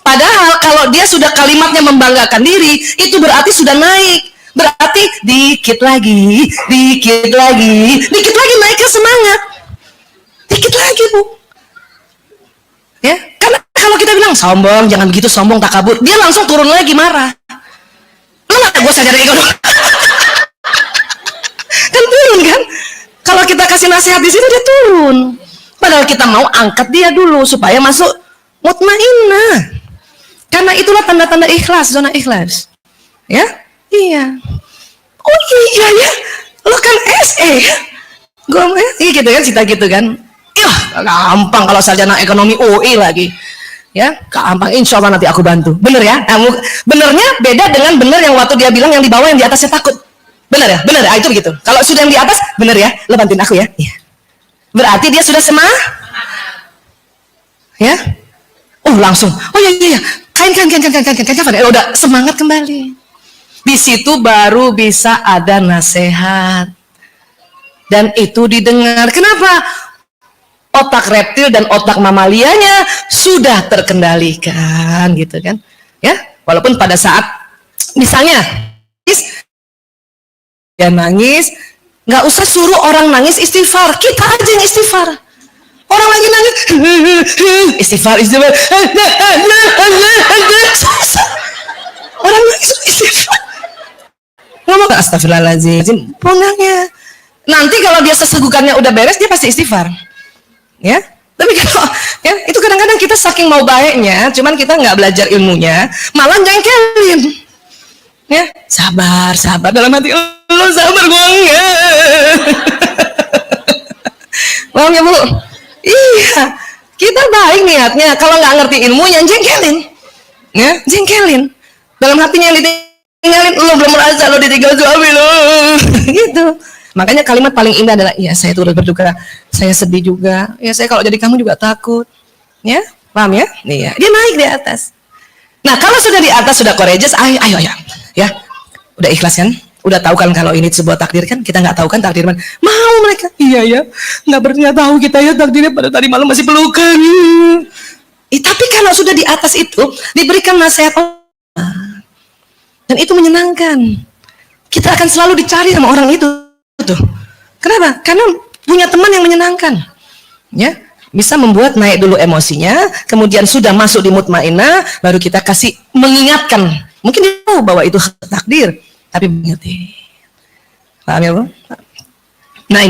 Padahal kalau dia sudah kalimatnya membanggakan diri, itu berarti sudah naik. Berarti dikit lagi naik ke semangat. Dikit lagi, Bu. Ya, karena kalau kita bilang sombong, jangan begitu sombong, takabur, dia langsung turun lagi marah. Lu nggak gue sarjana ekonomi. Kan turun kan? Kalau kita kasih nasihat di situ dia turun. Padahal kita mau angkat dia dulu supaya masuk mutmainnah. Karena itulah tanda-tanda ikhlas, zona ikhlas. Ya? Iya. Oh iya ya. Lo kan SE. Gue gitu kan, cita gitu kan. Yah, gampang kalau sarjana ekonomi UI lagi. Ya, gampang. Insya Allah nanti aku bantu. Bener ya? Benernya beda dengan bener yang waktu dia bilang yang di bawah yang di atasnya takut. Bener ya? Itu begitu. Kalau sudah yang di atas, bener ya? Lo bantuin aku ya? Iya. Berarti dia sudah semangat. Ya? Oh langsung. Oh iya. Kain. Udah semangat kembali. Di situ baru bisa ada nasihat. Dan itu didengar. Kenapa? Otak reptil dan otak mamalianya sudah terkendalikan, gitu kan? Ya, walaupun pada saat misalnya dia nangis, nggak usah suruh orang nangis istighfar, kita aja yang istighfar. Orang lagi nangis, istighfar. Orang nangis istighfar. Ngomong astagfirullahaladzim, pulangnya. Nanti kalau dia sesegukannya udah beres, dia pasti istighfar. Ya, tapi kalau ya itu kadang-kadang kita saking mau baiknya, cuman kita nggak belajar ilmunya, malah jengkelin. Ya, sabar dalam hati, lo sabar gue enggak. Paham ya, Bu? Iya, kita baik niatnya, kalau nggak ngerti ilmunya jengkelin. Ya, jengkelin. Dalam hatinya yang ditinggalin, lo belum merasa lo ditinggal suami lo. Gitu. Makanya kalimat paling indah adalah, ya saya turut berduka, saya sedih juga, ya saya kalau jadi kamu juga takut. Ya, paham ya? Iya, dia naik di atas. Nah, kalau sudah di atas, sudah courageous, ayo ya, udah ikhlas kan? Udah tahu kan kalau ini sebuah takdir kan? Kita nggak tahu kan takdir mana? Mau mereka? Iya ya, nggak pernah tahu kita ya takdirnya pada tadi malam masih pelukan. Tapi kalau sudah di atas itu, diberikan nasihat dan itu menyenangkan. Kita akan selalu dicari sama orang itu. Tuh. Kenapa? Karena punya teman yang menyenangkan. Ya, bisa membuat naik dulu emosinya, kemudian sudah masuk di mutmainnah, baru kita kasih mengingatkan. Mungkin dia tahu bahwa itu takdir, tapi mengingatkan. Paham ya, Bu? Nah,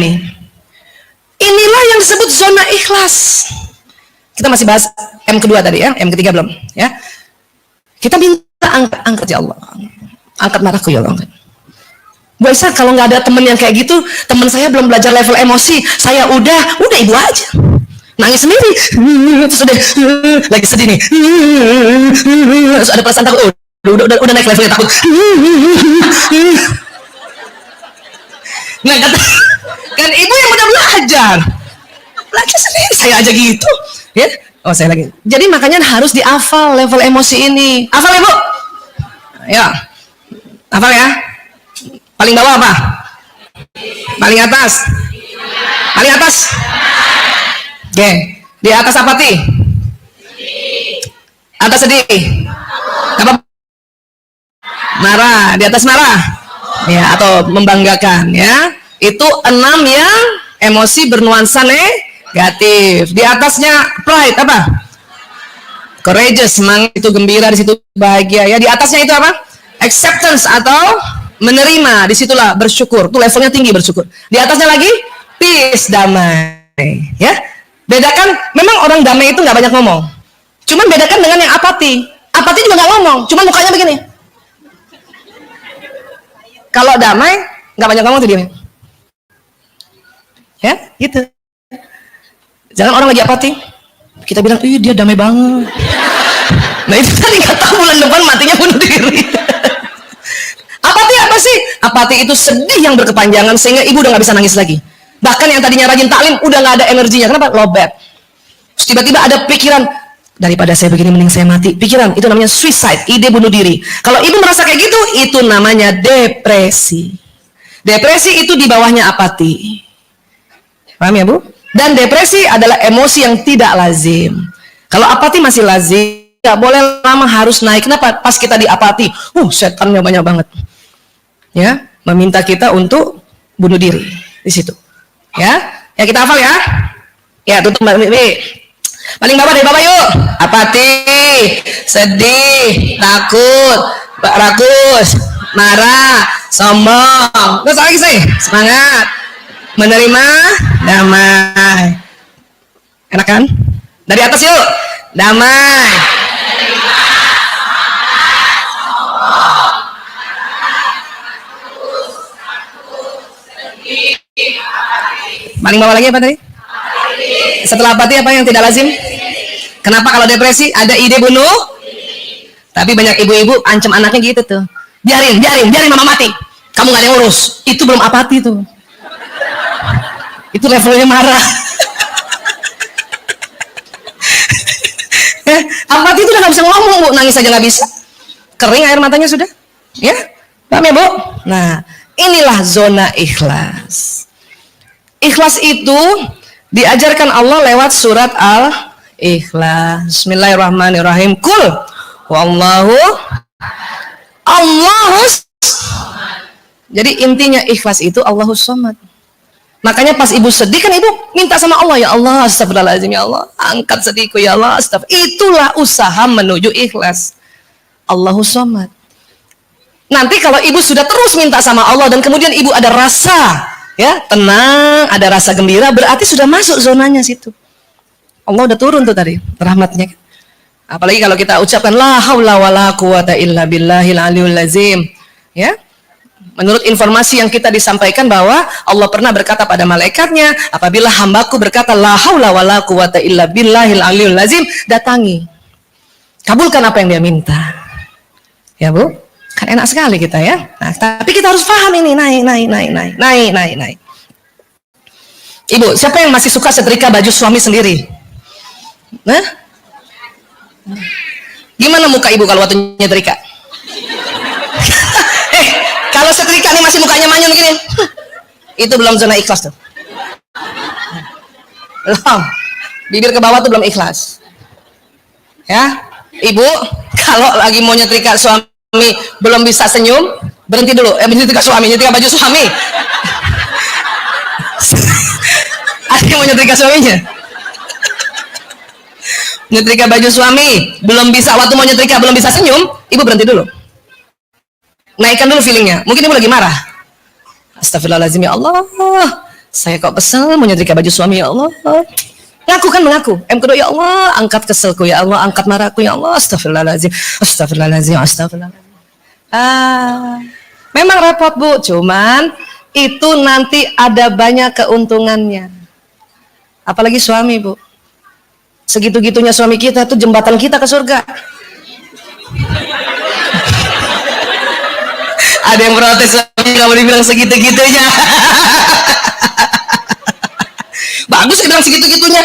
inilah yang disebut zona ikhlas. Kita masih bahas M kedua tadi ya, M ketiga belum, ya. Kita minta angkat ya Allah. Angkat marahku ya Allah. Bu Aisyah, kalau nggak ada temen yang kayak gitu, temen saya belum belajar level emosi, saya udah ibu aja. nangis sendiri. Terus udah lagi sedih nih. Terus ada perasaan takut. Udah naik levelnya takut. Nah, kan ibu yang udah belajar sendiri, saya aja gitu, ya. Oh, saya lagi. Jadi makanya harus dihafal level emosi ini. Hafal ya, Bu? Ya. Hafal ya. Paling bawah apa? Paling atas. Paling atas. Oke. Di atas apati? Atas sedih. Apa? Marah. Di atas marah. Ya, atau membanggakan, ya. Itu 6 yang emosi bernuansa negatif. Di atasnya pride apa? Courageous, semangat, itu gembira, di situ bahagia, ya. Di atasnya itu apa? Acceptance atau menerima, disitulah bersyukur. Itu levelnya tinggi, bersyukur. Di atasnya lagi peace, damai, ya. Bedakan, memang orang damai itu nggak banyak ngomong. Cuman bedakan dengan yang apati. Apati juga nggak ngomong, cuman mukanya begini. Kalau damai nggak banyak ngomong tuh dia. Ya, gitu. Jangan orang lagi apati, kita bilang, ih dia damai banget. Nah itu tadi nggak tahu bulan depan matinya bunuh diri. Apati apa sih? Apati itu sedih yang berkepanjangan sehingga ibu udah nggak bisa nangis lagi. Bahkan yang tadinya rajin taklim udah nggak ada energinya. Kenapa? Lowbat. Terus tiba-tiba ada pikiran, daripada saya begini mending saya mati. Pikiran itu namanya suicide, ide bunuh diri. Kalau ibu merasa kayak gitu, itu namanya depresi. Depresi itu di bawahnya apati. Paham ya, Bu? Dan depresi adalah emosi yang tidak lazim. Kalau apati masih lazim, nggak boleh lama, harus naik. Kenapa? Pas kita di apati, setannya banyak banget. Ya, meminta kita untuk bunuh diri di situ. Ya, ya kita hafal ya. Ya, tutup Mbak Bibi. Paling bawah dari bawah yuk. Apati, sedih, takut, rakus, marah, sombong. Terus lagi sih, semangat, menerima, damai. Enak kan? Dari atas yuk. Damai. Paling bawah lagi apa tadi? Setelah apati apa yang tidak lazim? Kenapa kalau depresi ada ide bunuh? Tapi banyak ibu-ibu ancam anaknya gitu tuh. Biarin mama mati. Kamu gak ada yang urus. Itu belum apati tuh. Itu levelnya marah. Apati itu udah gak bisa ngomong, Bu. Nangis aja gak bisa. Kering air matanya sudah. Ya, paham ya, Bu? Nah, inilah zona ikhlas. Ikhlas itu diajarkan Allah lewat surat Al-Ikhlas. Bismillahirrahmanirrahim. Kul wallahu Allahus. Jadi intinya ikhlas itu Allahus Somad. Makanya pas ibu sedih kan ibu minta sama Allah, ya Allah, astagfirullahaladzim, ya Allah, angkat sedihku, ya Allah, astagfirullah. Itulah usaha menuju ikhlas. Allahus Somad. Nanti kalau ibu sudah terus minta sama Allah dan kemudian ibu ada rasa, ya, tenang, ada rasa gembira, berarti sudah masuk zonanya situ. Allah udah turun tuh tadi rahmatnya. Apalagi kalau kita ucapkan la haula wala quwata illa billahil aliyul azim, ya. Menurut informasi yang kita disampaikan bahwa Allah pernah berkata pada malaikatnya, apabila hambaku berkata la haula wala quwata illa billahil aliyul azim, datangi, kabulkan apa yang dia minta. Ya, Bu? Kan enak sekali kita, ya. Nah, tapi kita harus paham ini, naik. Ibu, siapa yang masih suka setrika baju suami sendiri? Nah? Gimana muka ibu kalau waktu nyetrika? Kalau setrika nih masih mukanya manyun gini, itu belum zona ikhlas tuh. Belum. Bibir ke bawah tuh belum ikhlas. Ya, ibu, kalau lagi mau nyetrika suami belum bisa senyum, berhenti dulu. Nyetrika suami, nyetrika baju suami. Ada yang mau nyetrika suaminya? Nyetrika baju suami, belum bisa, waktu mau nyetrika belum bisa senyum, ibu berhenti dulu. Naikkan dulu feelingnya. Mungkin ibu lagi marah. Astagfirullahaladzim, ya Allah, saya kok kesel mau nyetrika baju suami, ya Allah. Ngaku kan mengaku. Kedua, ya Allah, angkat keselku, ya Allah, angkat marahku, ya Allah. Astagfirullahaladzim, astagfirullahaladzim. Memang repot, Bu. Cuman itu nanti ada banyak keuntungannya. Apalagi suami, Bu. Segitu-gitunya suami kita tuh jembatan kita ke surga. Ada yang protes, suami kamu dibilang segitu-gitunya. Bagus dia bilang segitu-gitunya.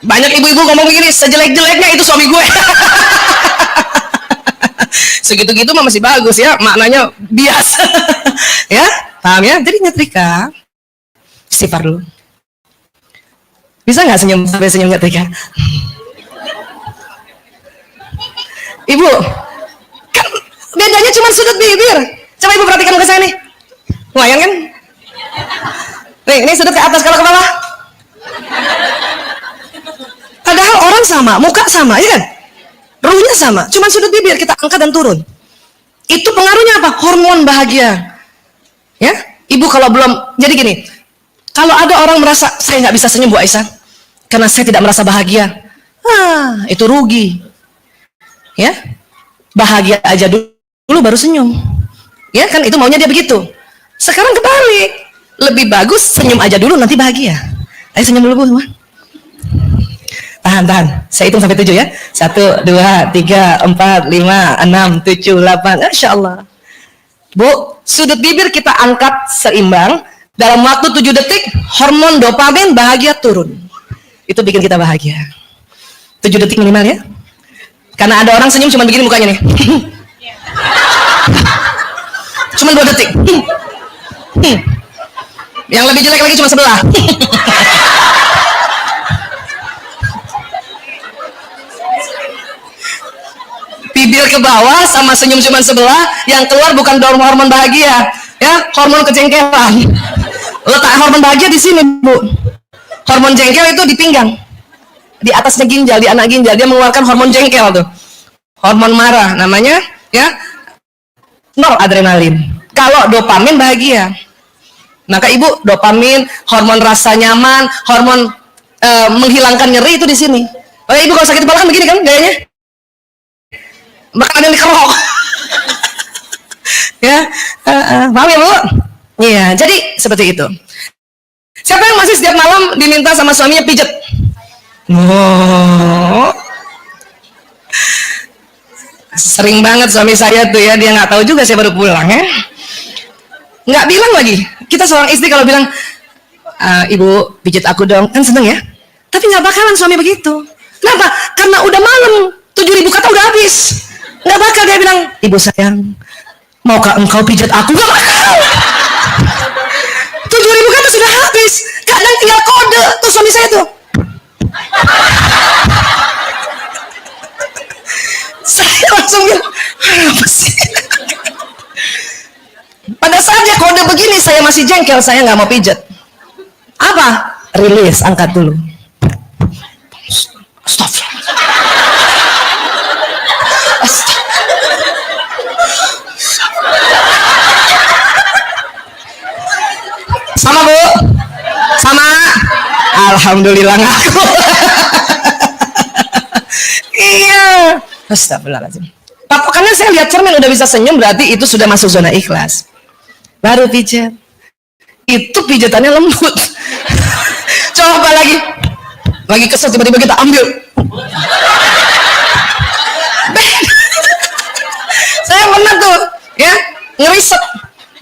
Banyak ibu-ibu ngomong begini, sejelek-jeleknya itu suami gue. Segitu-gitu mah masih bagus ya, maknanya biasa. Ya, paham ya? Jadi nyetrika, istighfar dulu. Bisa nggak senyum sampai senyum nyetrika? Ibu, kan bedanya cuma sudut bibir. Coba ibu perhatikan ke saya nih. Lumayan kan? Nih, ini sudut ke atas, kalau ke bawah. Padahal orang sama, muka sama, ya kan? Ruhnya sama, cuma sudut bibir kita angkat dan turun. Itu pengaruhnya apa? Hormon bahagia. Ya, ibu kalau belum, jadi gini, kalau ada orang merasa saya nggak bisa senyum Bu Aisyah, karena saya tidak merasa bahagia, itu rugi. Ya, bahagia aja dulu baru senyum. Ya kan, itu maunya dia begitu. Sekarang kebalik, lebih bagus senyum aja dulu nanti bahagia. Ayo senyum dulu Bu. Tahan, saya hitung sampai 7 ya. 1, 2, 3, 4, 5, 6, 7, 8. Insya Allah. Bu, sudut bibir kita angkat seimbang. Dalam waktu 7 detik, hormon dopamin bahagia turun. Itu bikin kita bahagia. 7 detik minimal ya. Karena ada orang senyum cuma begini mukanya nih. Cuma 2 detik. Yang lebih jelek lagi cuma sebelah. Bibir ke bawah sama senyum cuma sebelah, yang keluar bukan hormon bahagia, ya, hormon kejengkelan. Letak hormon bahagia di sini, Bu. Hormon jengkel itu di pinggang, di atasnya ginjal, di anak ginjal, dia mengeluarkan hormon jengkel tuh, hormon marah namanya, ya, noradrenalin. Kalau dopamin bahagia, maka ibu dopamin, hormon rasa nyaman, hormon menghilangkan nyeri itu di sini. Oh, ibu kalau sakit kepala kan begini kan gayanya? Bakal ada yang dikerok. Ya, paham ya Bu? Iya, jadi seperti itu. Siapa yang masih setiap malam diminta sama suaminya pijet? Oh, sering banget suami saya tuh ya, dia nggak tahu juga saya baru pulang ya. Nggak bilang lagi. Kita seorang istri kalau bilang, ibu pijet aku dong, kan seneng ya. Tapi nggak bakalan suami begitu. Kenapa? Karena udah malam, 7.000 kata udah habis. Nggak bakal dia bilang, ibu sayang, maukah engkau pijat aku? Nggak bakal. 7.000 kata sudah habis. Kadang tinggal kode tuh suami saya tuh. Saya langsung bilang, apa sih? Pada saat dia kode begini, saya masih jengkel, saya nggak mau pijat. Apa? Rilis, angkat dulu. Stop. Sama Bu? Sama? Alhamdulillah ngaku. Iya. Astagfirullahaladzim. Patokannya saya lihat cermin udah bisa senyum, berarti itu sudah masuk zona ikhlas. Baru pijat. Itu pijatannya lembut. Coba lagi kesel tiba-tiba kita ambil. Saya pernah tuh, ya, ngeriset.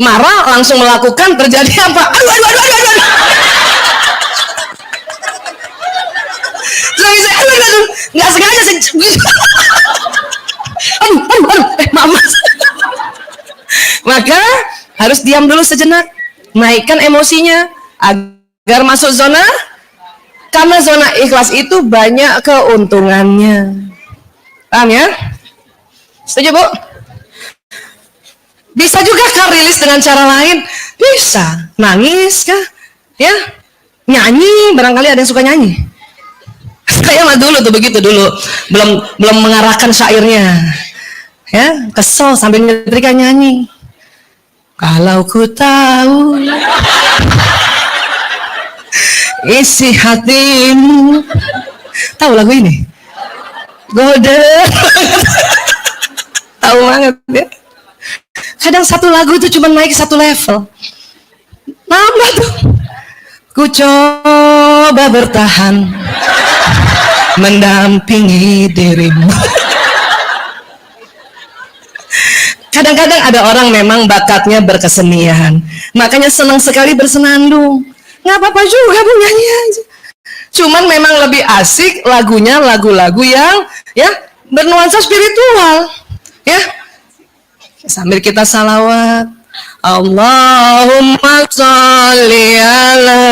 Marah langsung melakukan, terjadi apa? Aduh. Aduh. Nggak sengaja saya. Maaf. Maka harus diam dulu sejenak, naikkan emosinya agar masuk zona, karena zona ikhlas itu banyak keuntungannya. Paham ya? Setuju Bu? Bisa juga kah rilis dengan cara lain? Bisa. Nangis kah? Ya? Nyanyi, barangkali ada yang suka nyanyi. Saya mah dulu tuh begitu dulu, belum mengarahkan syairnya. Ya, kesel sambil nyetrika nyanyi. Kalau ku tahu isi hatimu. Tahu lagu ini? Goda. Tahu banget ya. Kadang satu lagu itu cuma naik satu level. Nambah tuh. Ku coba bertahan. mendampingi dirimu. Kadang-kadang ada orang memang bakatnya berkesenian, makanya senang sekali bersenandung. Nggak apa-apa juga Bu, nyanyi aja. Cuman memang lebih asik lagunya lagu-lagu yang ya bernuansa spiritual, ya. Sambil kita salawat, Allahumma sholli ala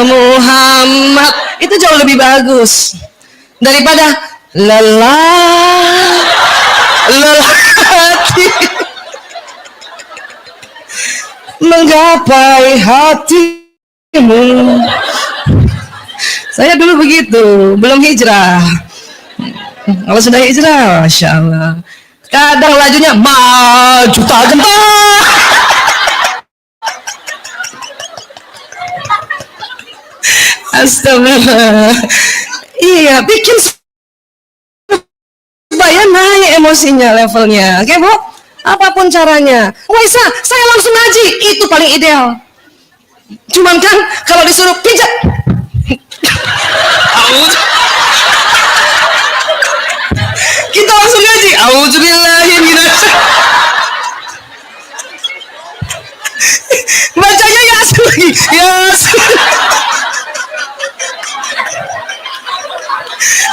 Muhammad, itu jauh lebih bagus daripada lelah hati menggapai hatimu. Saya dulu begitu, belum hijrah. Kalau sudah hijrah, Masya Allah, kadang lajunya maju tak gentar. Astagfirullah. Iya, bikin supaya naik emosinya, levelnya. Oke Bu, apapun caranya. Waisa, saya langsung ngaji, itu paling ideal. Cuman kan kalau disuruh pijat, kita langsung ngaji, auzubillahi minasy. Bacanya Yasin lagi, Yasin.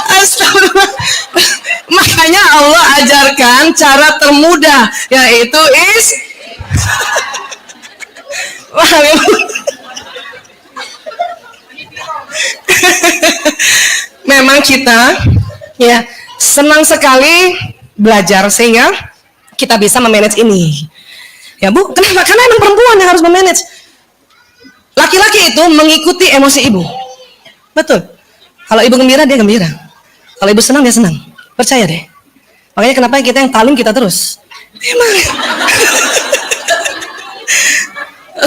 Astagfirullah. Makanya Allah ajarkan cara termudah, yaitu paham ya? Memang kita ya senang sekali belajar sehingga kita bisa memanage ini. Ya Bu, kenapa? Karena emang perempuan yang harus memanage. Laki-laki itu mengikuti emosi ibu. Betul. Kalau ibu gembira, dia gembira. Kalau ibu senang, dia senang. Percaya deh. Makanya kenapa kita yang talim kita terus. Emang.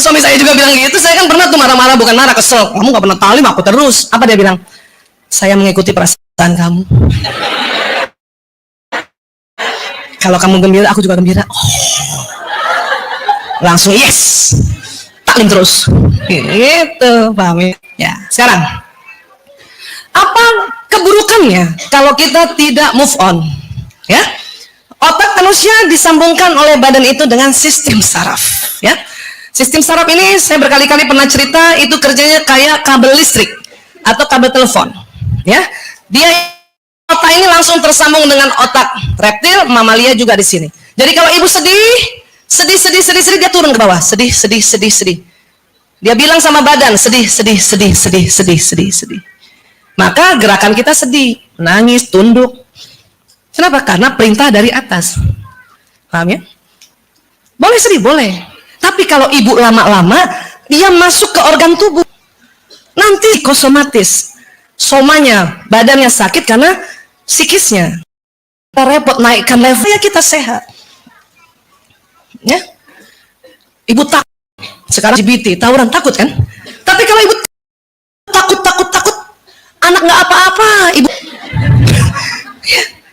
Suami saya juga bilang gitu. Saya kan pernah tuh marah-marah, bukan marah, kesel. Kamu gak pernah talim, aku terus. Apa dia bilang? Saya mengikuti perasaan kamu. Kalau kamu gembira, aku juga gembira. Oh. Langsung yes. Talim terus. Gitu, paham ya? Ya, sekarang. Apa keburukannya kalau kita tidak move on? Ya, otak manusia disambungkan oleh badan itu dengan sistem saraf. Ya, sistem saraf ini saya berkali-kali pernah cerita, itu kerjanya kayak kabel listrik atau kabel telepon. Ya, dia otak ini langsung tersambung dengan otak reptil, mamalia juga di sini. Jadi kalau ibu sedih, dia turun ke bawah, sedih. Dia bilang sama badan, sedih. Maka gerakan kita sedih, nangis, tunduk. Kenapa? Karena perintah dari atas. Paham ya? Boleh sedih, boleh. Tapi kalau ibu lama-lama, dia masuk ke organ tubuh. Nanti psikosomatis. Somanya, badannya sakit karena psikisnya. Kita repot naikkan levelnya, kita sehat. Ya? Ibu takut. Sekarang LGBT, tawuran, takut kan? Tapi kalau ibu takut, anak nggak apa-apa, ibu.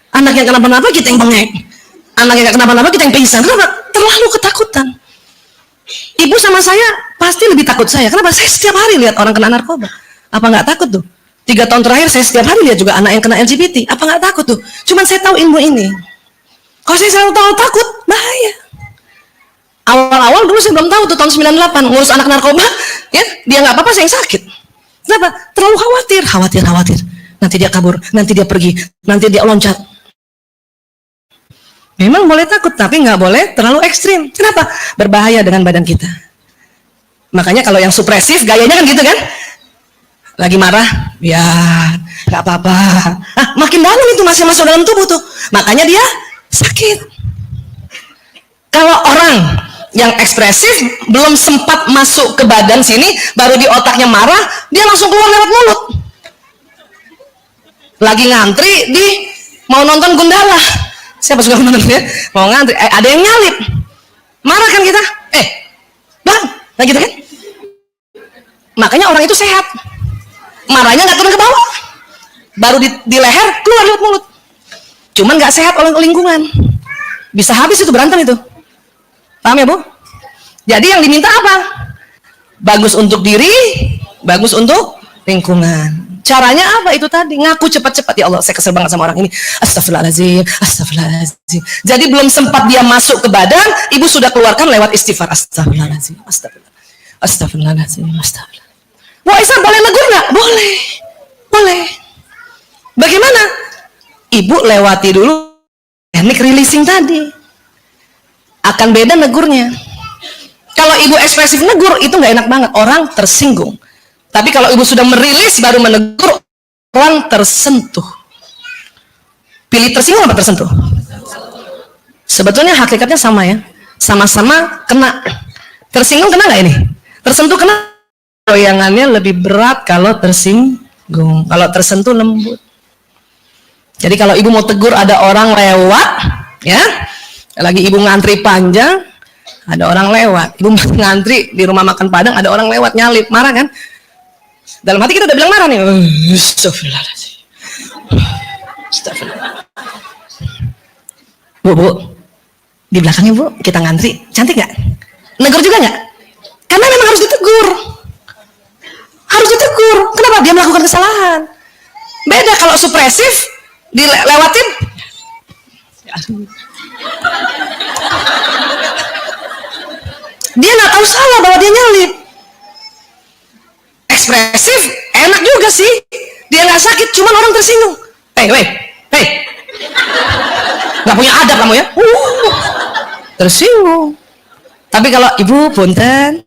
Anak yang kenapa-napa kita yang bengek. Anak yang nggak kenapa-napa kita yang pingsan. Kenapa? Terlalu ketakutan. Ibu sama saya pasti lebih takut saya. Kenapa? Saya setiap hari lihat orang kena narkoba. Apa nggak takut tuh? 3 tahun terakhir saya setiap hari lihat juga anak yang kena LGBT. Apa nggak takut tuh? Cuman saya tahu ilmu ini. Kalau saya selalu tahu takut, bahaya. Awal-awal dulu saya belum tahu tuh, tahun 98 ngurus anak narkoba, ya dia nggak apa-apa, saya yang sakit. Kenapa? Terlalu khawatir. Nanti dia kabur, nanti dia pergi, nanti dia loncat. Memang boleh takut, tapi nggak boleh terlalu ekstrim. Kenapa? Berbahaya dengan badan kita. Makanya kalau yang supresif, gayanya kan gitu kan? Lagi marah, ya nggak apa-apa. Makin dalam itu masih masuk dalam tubuh tuh. Makanya dia sakit. Kalau orang yang ekspresif belum sempat masuk ke badan sini, baru di otaknya marah, dia langsung keluar lewat mulut. Lagi ngantri mau nonton Gundala, siapa suka nonton ya? Mau ngantri, ada yang nyalip, marah kan kita? Bang, nah gitu kan? Makanya orang itu sehat, marahnya nggak turun ke bawah, baru di leher keluar lewat mulut. Cuman nggak sehat oleh lingkungan, bisa habis itu, berantem itu. Paham ya Bu? Jadi yang diminta apa? Bagus untuk diri, bagus untuk lingkungan. Caranya apa? Itu tadi, ngaku cepat-cepat. Ya Allah, saya kesel banget sama orang ini. Astagfirullahaladzim, astagfirullahaladzim. Jadi belum sempat dia masuk ke badan, ibu sudah keluarkan lewat istighfar. Astagfirullahaladzim, astagfirullahaladzim, astagfirullahaladzim, astagfirullahaladzim. Wah, Isa boleh negur nggak? Boleh, boleh. Bagaimana? Ibu lewati dulu teknik releasing tadi. Akan beda negurnya. Kalau ibu ekspresif negur, itu nggak enak banget. Orang tersinggung. Tapi kalau ibu sudah merilis baru menegur, orang tersentuh. Pilih tersinggung apa tersentuh? Sebetulnya hakikatnya sama ya. Sama-sama kena. Tersinggung kena nggak ini? Tersentuh kena. Goyangannya lebih berat kalau tersinggung. Kalau tersentuh lembut. Jadi kalau ibu mau tegur ada orang lewat, ya, lagi ibu ngantri panjang, ada orang lewat. Ibu ngantri di rumah makan Padang, ada orang lewat nyalip, marah kan? Dalam hati kita udah bilang marah nih. Astagfirullahaladzim. Astagfirullah. Bu, di belakangnya bu, kita ngantri, cantik nggak? Negur juga nggak? Karena memang harus ditegur. Harus ditegur. Kenapa? Dia melakukan kesalahan. Beda kalau supresif, dilewatin. Dia nggak tahu salah bahwa dia nyalip. Ekspresif, enak juga sih. Dia nggak sakit, cuman orang tersinggung. Hei, nggak punya adab kamu ya? Tersinggung. Tapi kalau ibu punten,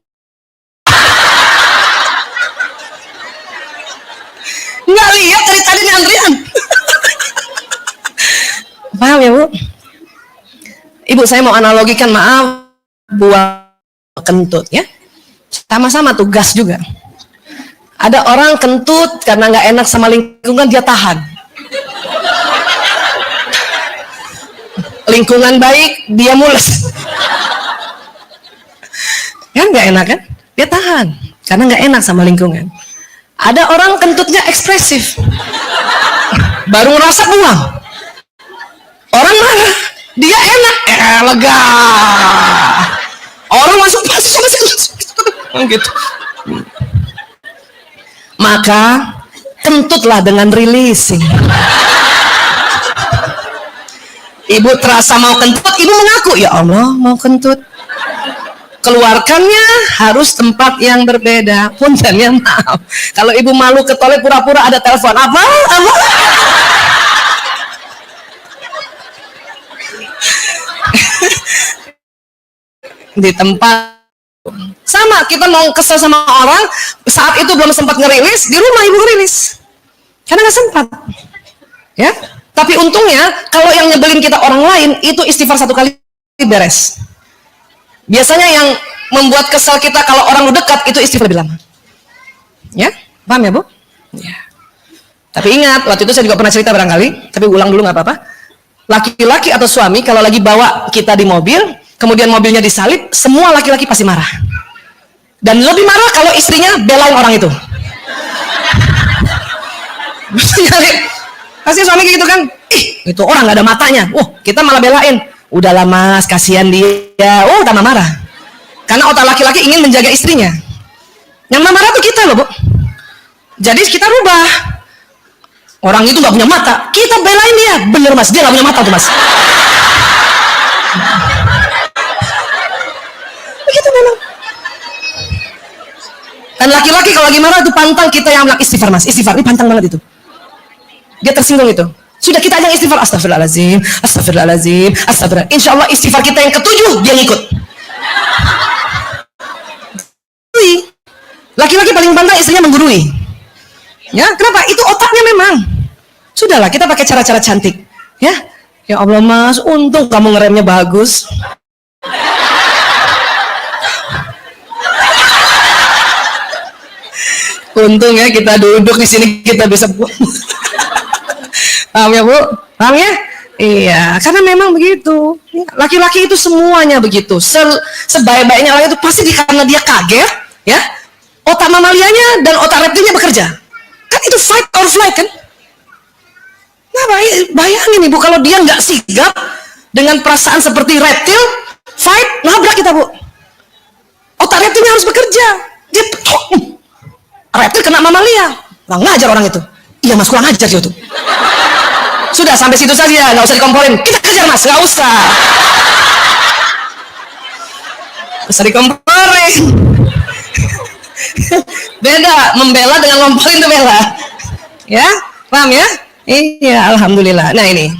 nggak lihat dari tadi nih antrian. Paham ya bu? Ibu saya mau analogikan, maaf, buah kentut ya. Sama-sama tugas juga. Ada orang kentut karena nggak enak sama lingkungan, dia tahan. Lingkungan baik, dia mules. Kan nggak enak kan? Dia tahan karena nggak enak sama lingkungan. Ada orang kentutnya ekspresif, baru ngerasa buang. Orang marah, dia enak, lega. Orang masuk gitu. Maka kentutlah dengan releasing. Ibu terasa mau kentut, ibu mengaku, ya Allah mau kentut. Keluarkannya harus tempat yang berbeda. Punten ya, maaf. Kalau ibu malu ke toilet pura-pura ada telepon, apa? Di tempat sama, kita mau kesel sama orang, saat itu belum sempat ngerilis, di rumah ibu ngerilis karena nggak sempat ya. Tapi untungnya kalau yang nyebelin kita orang lain, itu istighfar 1 kali beres. Biasanya yang membuat kesel kita kalau orang dekat, itu istighfar lebih lama ya. Paham ya bu? Ya. Tapi ingat, waktu itu saya juga pernah cerita barangkali, tapi ulang dulu nggak apa-apa. Laki-laki atau suami kalau lagi bawa kita di mobil, kemudian mobilnya disalip, semua laki-laki pasti marah. Dan lebih marah kalau istrinya belain orang itu. Pasti suami kayak gitu kan, itu orang nggak ada matanya. Kita malah belain. Udahlah mas, kasihan dia. Tambah marah. Karena otak laki-laki ingin menjaga istrinya. Yang marah tuh kita loh bu. Jadi kita rubah. Orang itu nggak punya mata, kita belain dia. Bener mas, dia nggak punya mata tuh mas. Begitu memang. Dan laki-laki kalau lagi marah itu pantang kita yang bilang istighfar mas, istighfar, ini pantang banget itu. Dia tersinggung itu. Sudah kita aja istighfar, astagfirullahaladzim, astagfirullahaladzim, astagfirullah. Insya Allah istighfar kita yang ke-7 dia ngikut. Laki-laki paling pantang istrinya menggurui. Ya, kenapa? Itu otaknya memang. Sudahlah, kita pakai cara-cara cantik. Ya, ya Allah mas, untung kamu ngeremnya bagus. Untung ya kita duduk di sini, kita bisa. Paham ya bu? Paham ya? Iya, karena memang begitu. Laki-laki itu semuanya begitu. Sebaik-baiknya orang itu pasti karena dia kaget, ya. Otak mamalianya dan otak reptilnya bekerja. Kan itu fight or flight kan? Nah bayangin ibu, kalau dia nggak sigap dengan perasaan seperti reptil, fight, nabrak kita bu. Otak reptilnya harus bekerja. Dia reptil kena mamalia, Kurang ngajar orang itu. Iya mas, kurang ngajar dia tuh. Sudah sampai situ saja, nggak usah dikomporin. Kita kejar mas, nggak usah. Usah dikomporin. Beda, membela dengan ngomporin itu bela. Ya, paham ya? Iya, alhamdulillah. Nah ini,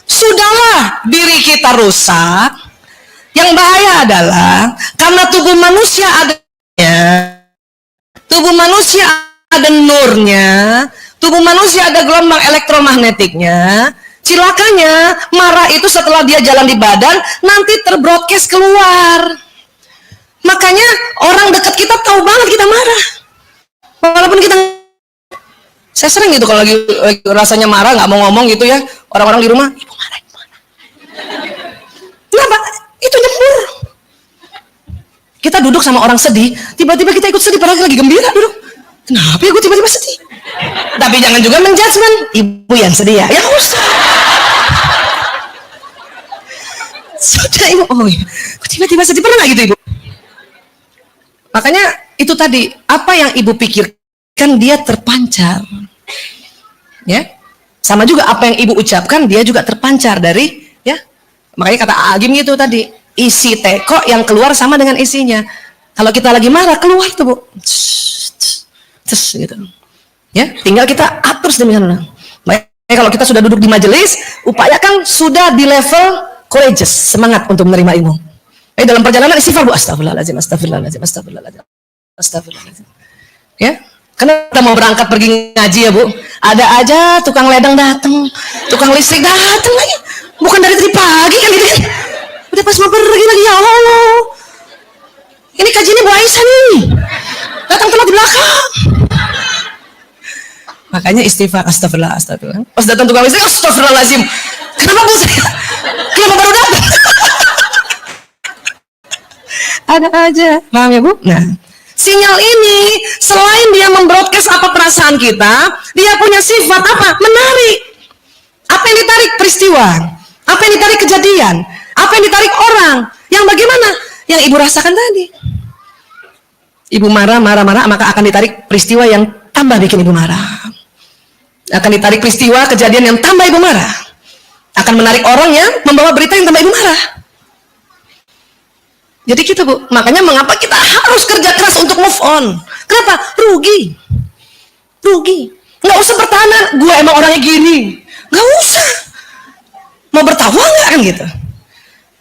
sudahlah diri kita rusak. Yang bahaya adalah karena tubuh manusia ada nurnya, tubuh manusia ada gelombang elektromagnetiknya. Cilakanya marah itu setelah dia jalan di badan nanti terbroadcast keluar. Makanya orang dekat kita tahu banget kita marah. Walaupun kita, saya sering gitu kalau lagi rasanya marah nggak mau ngomong gitu ya, orang-orang di rumah, ibu marah, ibu marah. Kenapa? Itu nyembur. Kita duduk sama orang sedih, tiba-tiba kita ikut sedih padahal lagi gembira duduk. Kenapa ya gue tiba-tiba sedih? Tapi jangan juga menjudgment ibu yang sedih ya. Ya usah. Sudah ibu, oh iya. Tiba-tiba sedih, pernah nggak gitu ibu? Makanya itu tadi, apa yang ibu pikirkan dia terpancar. Ya, sama juga apa yang ibu ucapkan dia juga terpancar dari, ya. Makanya kata Agim gitu tadi, isi teko yang keluar sama dengan isinya. Kalau kita lagi marah keluar tuh bu, terus gitu. Ya, tinggal kita atur sedemikian. Makanya kalau kita sudah duduk di majelis, upayakan sudah di level courageous, semangat untuk menerima ilmu. Dalam perjalanan istighfar bu, astagfirullahaladzim, astagfirullahaladzim, astagfirullahaladzim, astagfirullahaladzim. Ya, karena kita mau berangkat pergi ngaji ya bu, ada aja tukang ledeng datang, tukang listrik datang lagi. Bukan dari tadi pagi kan gitu kan? Udah pas mau pergi lagi, ya Allah. Ini kajiannya Bu Aisyah nih, datang telat di belakang. Makanya istighfar, astagfirullah, astagfirullah. Pas datang tukang listrik, astagfirullahaladzim. Kenapa bu saya? Kenapa baru datang? Ada aja, paham ya bu? Nah, sinyal ini selain dia membroadcast apa perasaan kita, dia punya sifat apa? Menarik. Apa yang ditarik? Peristiwa. Apa yang ditarik? Kejadian. Apa yang ditarik? Orang. Yang bagaimana? Yang ibu rasakan tadi. Ibu marah, maka akan ditarik peristiwa yang tambah bikin ibu marah. Akan ditarik peristiwa, kejadian yang tambah ibu marah. Akan menarik orang yang membawa berita yang tambah ibu marah. Jadi gitu bu, makanya mengapa kita harus kerja keras untuk move on. Kenapa? Rugi. Nggak usah bertahan, gue emang orangnya gini. Nggak usah. Mau bertawa nggak kan gitu.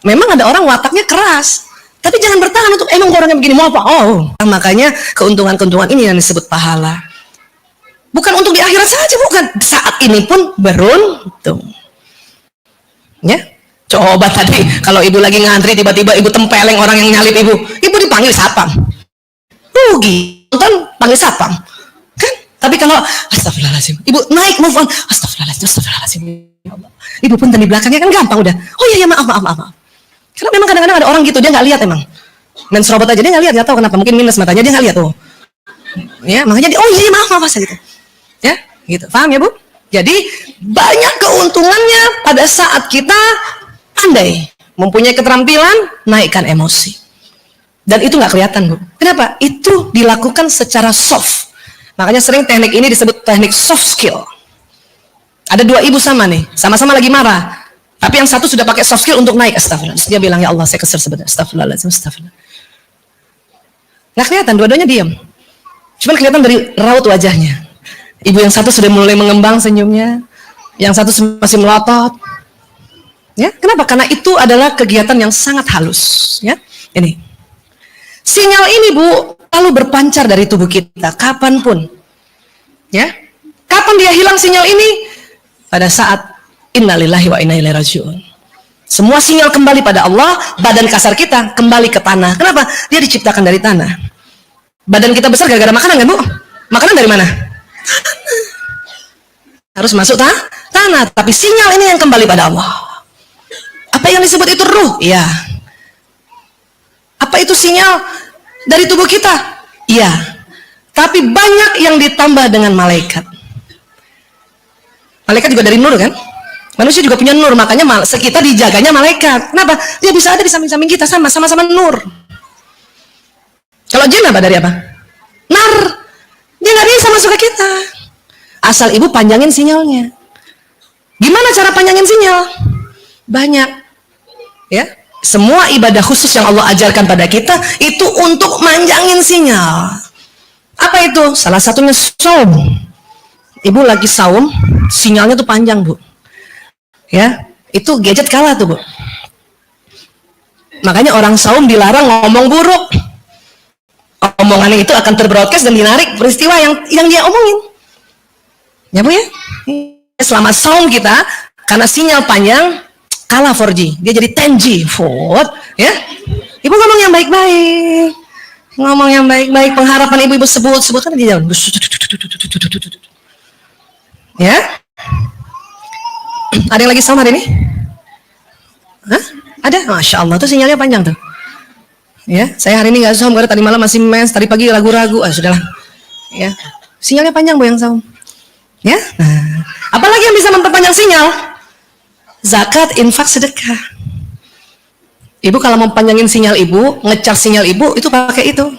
Memang ada orang wataknya keras, tapi jangan bertahan untuk emang gue orangnya begini, mau apa? Oh, makanya keuntungan-keuntungan ini yang disebut pahala. Bukan untuk di akhirat saja, bukan. Saat ini pun beruntung. Ya. Coba tadi kalau ibu lagi ngantri tiba-tiba ibu tempeleng orang yang nyalip ibu dipanggil satpam. Rugi, nonton panggil satpam. Kan? Tapi kalau astagfirullahaladzim, ibu naik move on, astagfirullahaladzim. Ya Allah. Ibu pun di belakangnya kan gampang udah. Oh iya maaf. Karena memang kadang-kadang ada orang gitu dia nggak lihat emang. Main serobot aja dia nggak lihat, nggak tahu kenapa, mungkin minus matanya dia nggak lihat tuh. Ya makanya dia, oh iya maaf gitu. Ya gitu, paham ya bu? Jadi banyak keuntungannya pada saat kita pandai, mempunyai keterampilan, naikkan emosi. Dan itu nggak kelihatan bu. Kenapa? Itu dilakukan secara soft. Makanya sering teknik ini disebut teknik soft skill. Ada dua ibu sama nih, sama-sama lagi marah. Tapi yang satu sudah pakai soft skill untuk naik, astagfirullah. Dia bilang, ya Allah saya kesel sebenarnya, astagfirullah. Nggak kelihatan, dua-duanya diam. Cuman kelihatan dari raut wajahnya. Ibu yang satu sudah mulai mengembang senyumnya, yang satu masih melotot. Ya, kenapa? Karena itu adalah kegiatan yang sangat halus. Ya, ini sinyal ini bu lalu berpancar dari tubuh kita kapanpun. Ya, kapan dia hilang sinyal ini? Pada saat innalillahi wa inna ilaihi rajiun. Semua sinyal kembali pada Allah, badan kasar kita kembali ke tanah. Kenapa? Dia diciptakan dari tanah. Badan kita besar gara-gara makanan kan bu? Makanan dari mana? Harus masuk tanah. Tapi sinyal ini yang kembali pada Allah. Apa yang disebut itu ruh? Iya. Apa itu sinyal dari tubuh kita? Iya. Tapi banyak yang ditambah dengan malaikat. Malaikat juga dari nur kan? Manusia juga punya nur, makanya kita dijaganya malaikat. Kenapa? Dia bisa ada di samping-samping kita, sama-sama nur. Kalau jin apa dari apa? Nar. Dia nggak bisa sama masuk ke kita. Asal ibu panjangin sinyalnya. Gimana cara panjangin sinyal? Banyak. Ya, semua ibadah khusus yang Allah ajarkan pada kita itu untuk manjangin sinyal. Apa itu? Salah satunya saum. Ibu lagi saum, sinyalnya tuh panjang, Bu. Ya, itu gadget kalah tuh, Bu. Makanya orang saum dilarang ngomong buruk. Omongannya itu akan terbroadcast dan dinarik peristiwa yang dia omongin. Ya, Bu ya? Selama saum kita, karena sinyal panjang, kalah 4G. Dia jadi 10G. Ya? Ibu ngomong yang baik-baik. Ngomong yang baik-baik, pengharapan ibu-ibu sebut-sebutkan dia jalan. Ya? Ada yang lagi saum hari ini? Hah? Ada? Masya Allah, tuh sinyalnya panjang tuh. Ya, saya hari ini nggak saum karena tadi malam masih mens, tadi pagi ragu-ragu. Sudahlah. Ya, sinyalnya panjang Bu yang saum. Ya, nah, apalagi yang bisa memperpanjang sinyal? Zakat, infak, sedekah. Ibu kalau mau panjangin sinyal ibu, ngecas sinyal ibu, itu pakai itu.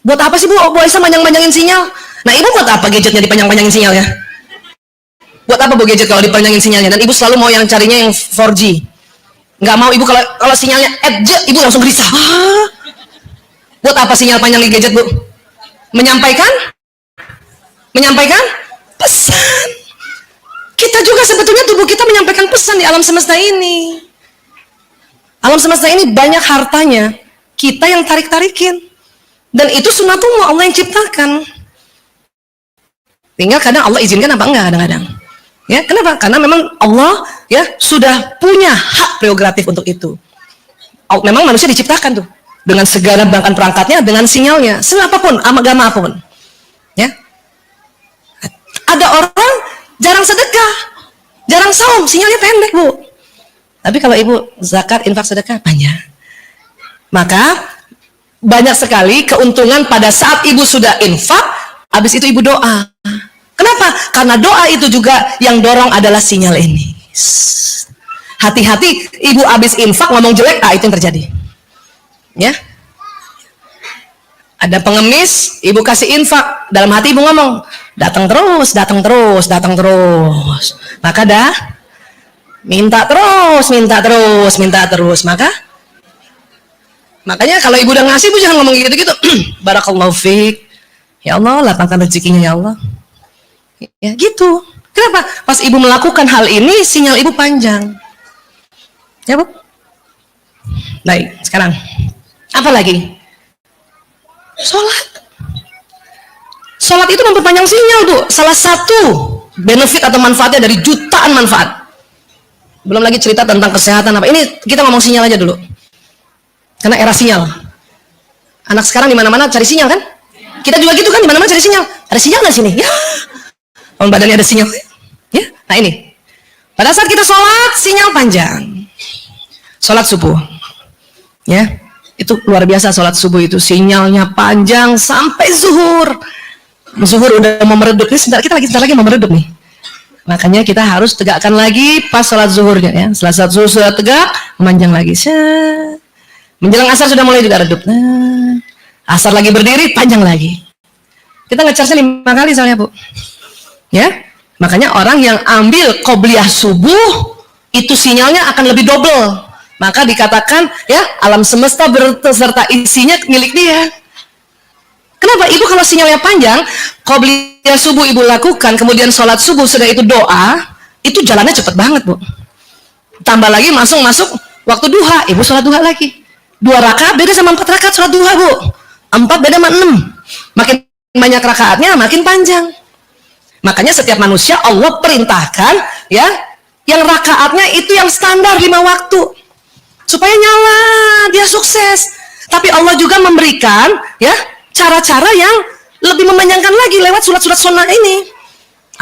Buat apa sih Bu? Bu Aisyah panjang-panjangin sinyal? Nah, ibu buat apa gadgetnya dipanjang-panjangin sinyalnya? Buat apa Bu gadget kalau dipanjangin sinyalnya? Dan ibu selalu mau yang carinya yang 4G. Nggak mau ibu kalau sinyalnya ibu langsung gelisah. Buat apa sinyal panjang di gadget Bu? Menyampaikan pesan. Kita juga sebetulnya tubuh kita menyampaikan pesan di alam semesta ini. Alam semesta ini banyak hartanya, kita yang tarik-tarikin. Dan itu sunatullah, Allah yang ciptakan. Tinggal kadang Allah izinkan apa enggak kadang-kadang. Ya, kenapa? Karena memang Allah ya sudah punya hak prerogatif untuk itu. Memang manusia diciptakan tuh dengan segala perangkat-perangkatnya, dengan sinyalnya, apapun, agama apapun. Ya. Ada orang jarang sedekah, jarang saum, sinyalnya pendek Bu. Tapi kalau ibu zakat, infak, sedekah panjang. Maka banyak sekali keuntungan pada saat ibu sudah infak, habis itu ibu doa. Kenapa? Karena doa itu juga yang dorong adalah sinyal ini. Hati-hati, ibu habis infak ngomong jelek, itu yang terjadi. Ya. Ada pengemis, ibu kasih infak, dalam hati ibu ngomong, datang terus. Maka dah minta terus. Makanya kalau ibu udah ngasih, ibu jangan ngomong gitu-gitu. Barakallahu fiik. Ya Allah, lapangkan rezekinya ya Allah. Ya gitu. Kenapa? Pas ibu melakukan hal ini, sinyal ibu panjang. Ya Bu? Baik, sekarang apa lagi? Sholat itu memperpanjang sinyal Bu. Salah satu benefit atau manfaatnya dari jutaan manfaat. Belum lagi cerita tentang kesehatan apa. Ini kita ngomong sinyal aja dulu. Karena era sinyal. Anak sekarang di mana-mana cari sinyal kan? Kita juga gitu kan, di mana-mana cari sinyal. Ada sinyal nggak sini? Ya. Orang badannya ada sinyal. Ya. Nah ini. Pada saat kita sholat, sinyal panjang. Sholat subuh. Ya. Itu luar biasa sholat subuh itu. Sinyalnya panjang sampai zuhur. Zuhur udah mau meredup. Ini sebentar lagi mau meredup nih. Makanya kita harus tegakkan lagi pas sholat zuhurnya ya. Setelah sholat zuhur sudah tegak, memanjang lagi. Menjelang asar sudah mulai juga redup. Asar lagi berdiri, panjang lagi. Kita ngecasnya 5 kali soalnya Bu. Ya, makanya orang yang ambil qobliyah subuh itu sinyalnya akan lebih double. Maka dikatakan ya alam semesta beserta isinya milik dia. Kenapa? Ibu kalau sinyalnya panjang, qobliyah subuh ibu lakukan, kemudian sholat subuh sudah itu doa, itu jalannya cepet banget Bu. Tambah lagi masuk waktu duha, ibu sholat duha lagi. 2 rakaat beda sama 4 rakaat sholat duha Bu. 4 beda sama 6. Makin banyak rakaatnya makin panjang. Makanya setiap manusia Allah perintahkan ya, yang rakaatnya itu yang standar 5 waktu. Supaya nyala, dia sukses. Tapi Allah juga memberikan ya cara-cara yang lebih memanjangkan lagi lewat surat-surat sunnah ini.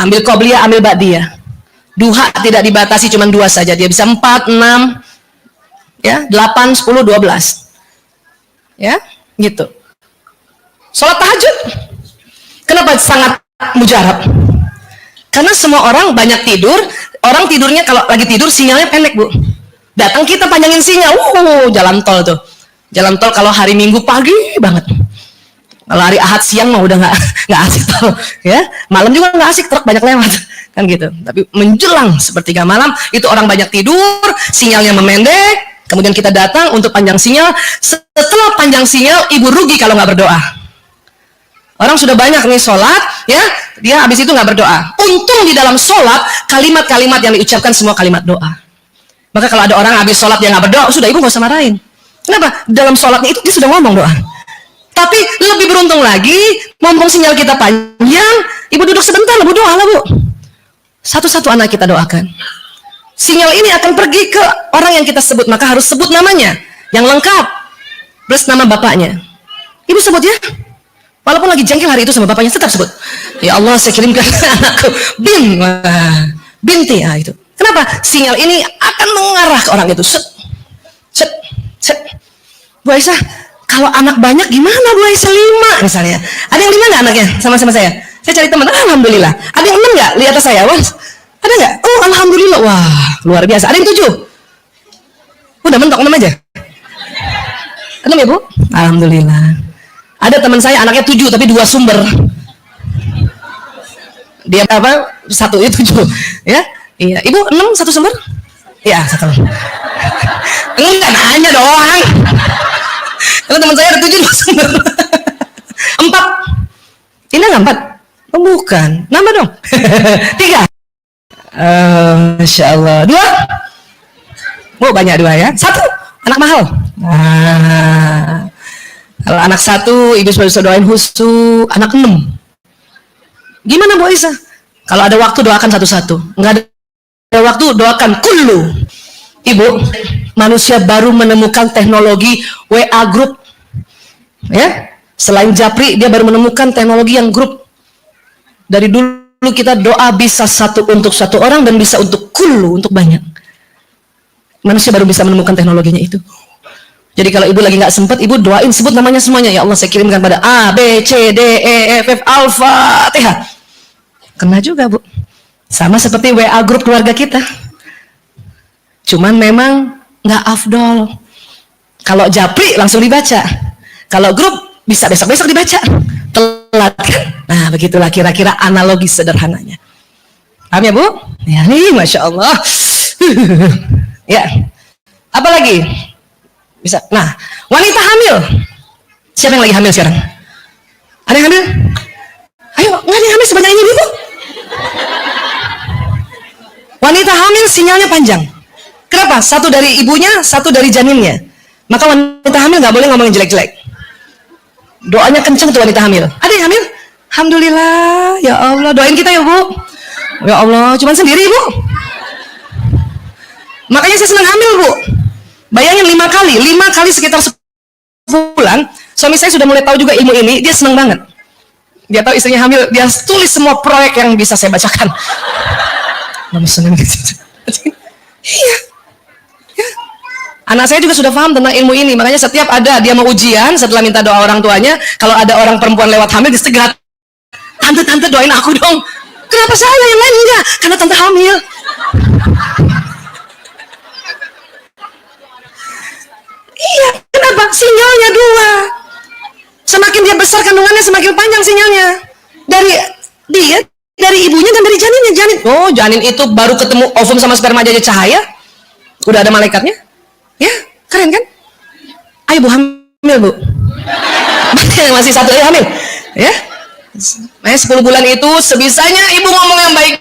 Ambil qobliyah, ambil ba'diyah. Duha tidak dibatasi cuma 2 saja, dia bisa 4, 6 ya, 8, 10, 12. Ya, gitu. Sholat tahajud. Kenapa sangat mujarab? Karena semua orang banyak tidur, orang tidurnya kalau lagi tidur sinyalnya pendek Bu. Datang kita panjangin sinyal, jalan tol tuh. Jalan tol kalau hari Minggu pagi banget. Kalau hari Ahad siang mah udah nggak asik tuh, ya. Malam juga nggak asik, truk banyak lewat, kan gitu. Tapi menjelang sepertiga malam itu orang banyak tidur, sinyalnya memendek. Kemudian kita datang untuk panjang sinyal. Setelah panjang sinyal, ibu rugi kalau nggak berdoa. Orang sudah banyak nih sholat, ya, dia habis itu nggak berdoa. Untung di dalam sholat kalimat-kalimat yang diucapkan semua kalimat doa. Maka kalau ada orang habis sholat dia nggak berdoa, sudah ibu nggak usah marahin. Kenapa? Dalam sholatnya itu dia sudah ngomong doa. Tapi lebih beruntung lagi, mumpung sinyal kita panjang, ibu duduk sebentar, ibu doa lah bu. Satu-satu anak kita doakan. Sinyal ini akan pergi ke orang yang kita sebut, maka harus sebut namanya, yang lengkap, plus nama bapaknya. Ibu sebut ya, walaupun lagi jengkel hari itu sama bapaknya, tetap sebut. Ya Allah, saya kirimkan anakku, binti, itu. Kenapa? Sinyal ini akan mengarah ke orang itu. Set, set, set. Bu Aisyah, kalau anak banyak gimana Bu Aisyah? 5 misalnya. Ada yang 5 nggak anaknya sama-sama saya? Saya cari teman, alhamdulillah. Ada yang 6 nggak di atas saya? Wah, ada nggak? Oh alhamdulillah, wah luar biasa. Ada yang 7? Udah mentok 6 aja. 6 ya Bu? Alhamdulillah. Ada teman saya anaknya 7 tapi 2 sumber. Dia apa? 1 itu 7, ya. Iya, ibu 6 1 sumber? Iya 1. Enggak nanya doang. Karena teman saya ada 7 2 sumber. 4. Ini enggak 4? Oh, bukan. Nambah dong. 3. Masya Allah. 2. Oh banyak 2 ya. 1. Anak mahal. Nah, kalau anak 1 ibu sudah doain khusus. Anak 6. Gimana Bu Aisyah? Kalau ada waktu doakan satu-satu. Enggak ada waktu doakan kullu. Ibu, manusia baru menemukan teknologi WA group, ya. Selain Japri, dia baru menemukan teknologi yang grup. Dari dulu kita doa bisa satu untuk satu orang dan bisa untuk kullu, untuk banyak. Manusia baru bisa menemukan teknologinya itu. Jadi kalau ibu lagi nggak sempat, ibu doain, sebut namanya semuanya. Ya Allah, saya kirimkan pada A, B, C, D, E, F, F, Al-Fatihah. Kena juga Bu. Sama seperti WA grup keluarga kita. Cuman memang nggak afdol. Kalau Japri langsung dibaca. Kalau grup bisa besok-besok dibaca. Telat kan? Nah begitulah kira-kira analogi sederhananya. Paham ya Bu? Ya nih Masya Allah. Ya. Apa lagi? Bisa. Nah, wanita hamil. Siapa yang lagi hamil sekarang? Ada yang hamil? Ayo, nggak ada yang hamil sebanyak ini Bu. Wanita hamil sinyalnya panjang. Kenapa? Satu dari ibunya, satu dari janinnya. Maka wanita hamil nggak boleh ngomongin jelek-jelek. Doanya kenceng tuh wanita hamil. Ada yang hamil? Alhamdulillah, ya Allah, doain kita ya Bu. Ya Allah, cuman sendiri Bu. Makanya saya senang hamil Bu. Bayangin 5 kali sekitar 10 bulan. Suami saya sudah mulai tahu juga ilmu ini, dia senang banget. Dia tahu istrinya hamil, dia tulis semua proyek yang bisa saya bacakan. Iya. Ya. Anak saya juga sudah paham tentang ilmu ini, makanya setiap ada dia mau ujian, setelah minta doa orang tuanya, kalau ada orang perempuan lewat hamil, dia segera, tante doain aku dong. Kenapa saya yang lain enggak? Karena tante hamil. Iya, kenapa? Sinyalnya 2. Semakin dia besar kandungannya, semakin panjang sinyalnya. Dari ibunya dan dari janinnya. Oh, janin itu baru ketemu ovum sama sperma aja cahaya. Udah ada malaikatnya. Ya, keren kan? Ayo Bu hamil Bu. Masih 1 aja hamil. Ya. 10 bulan itu sebisanya ibu ngomong yang baik.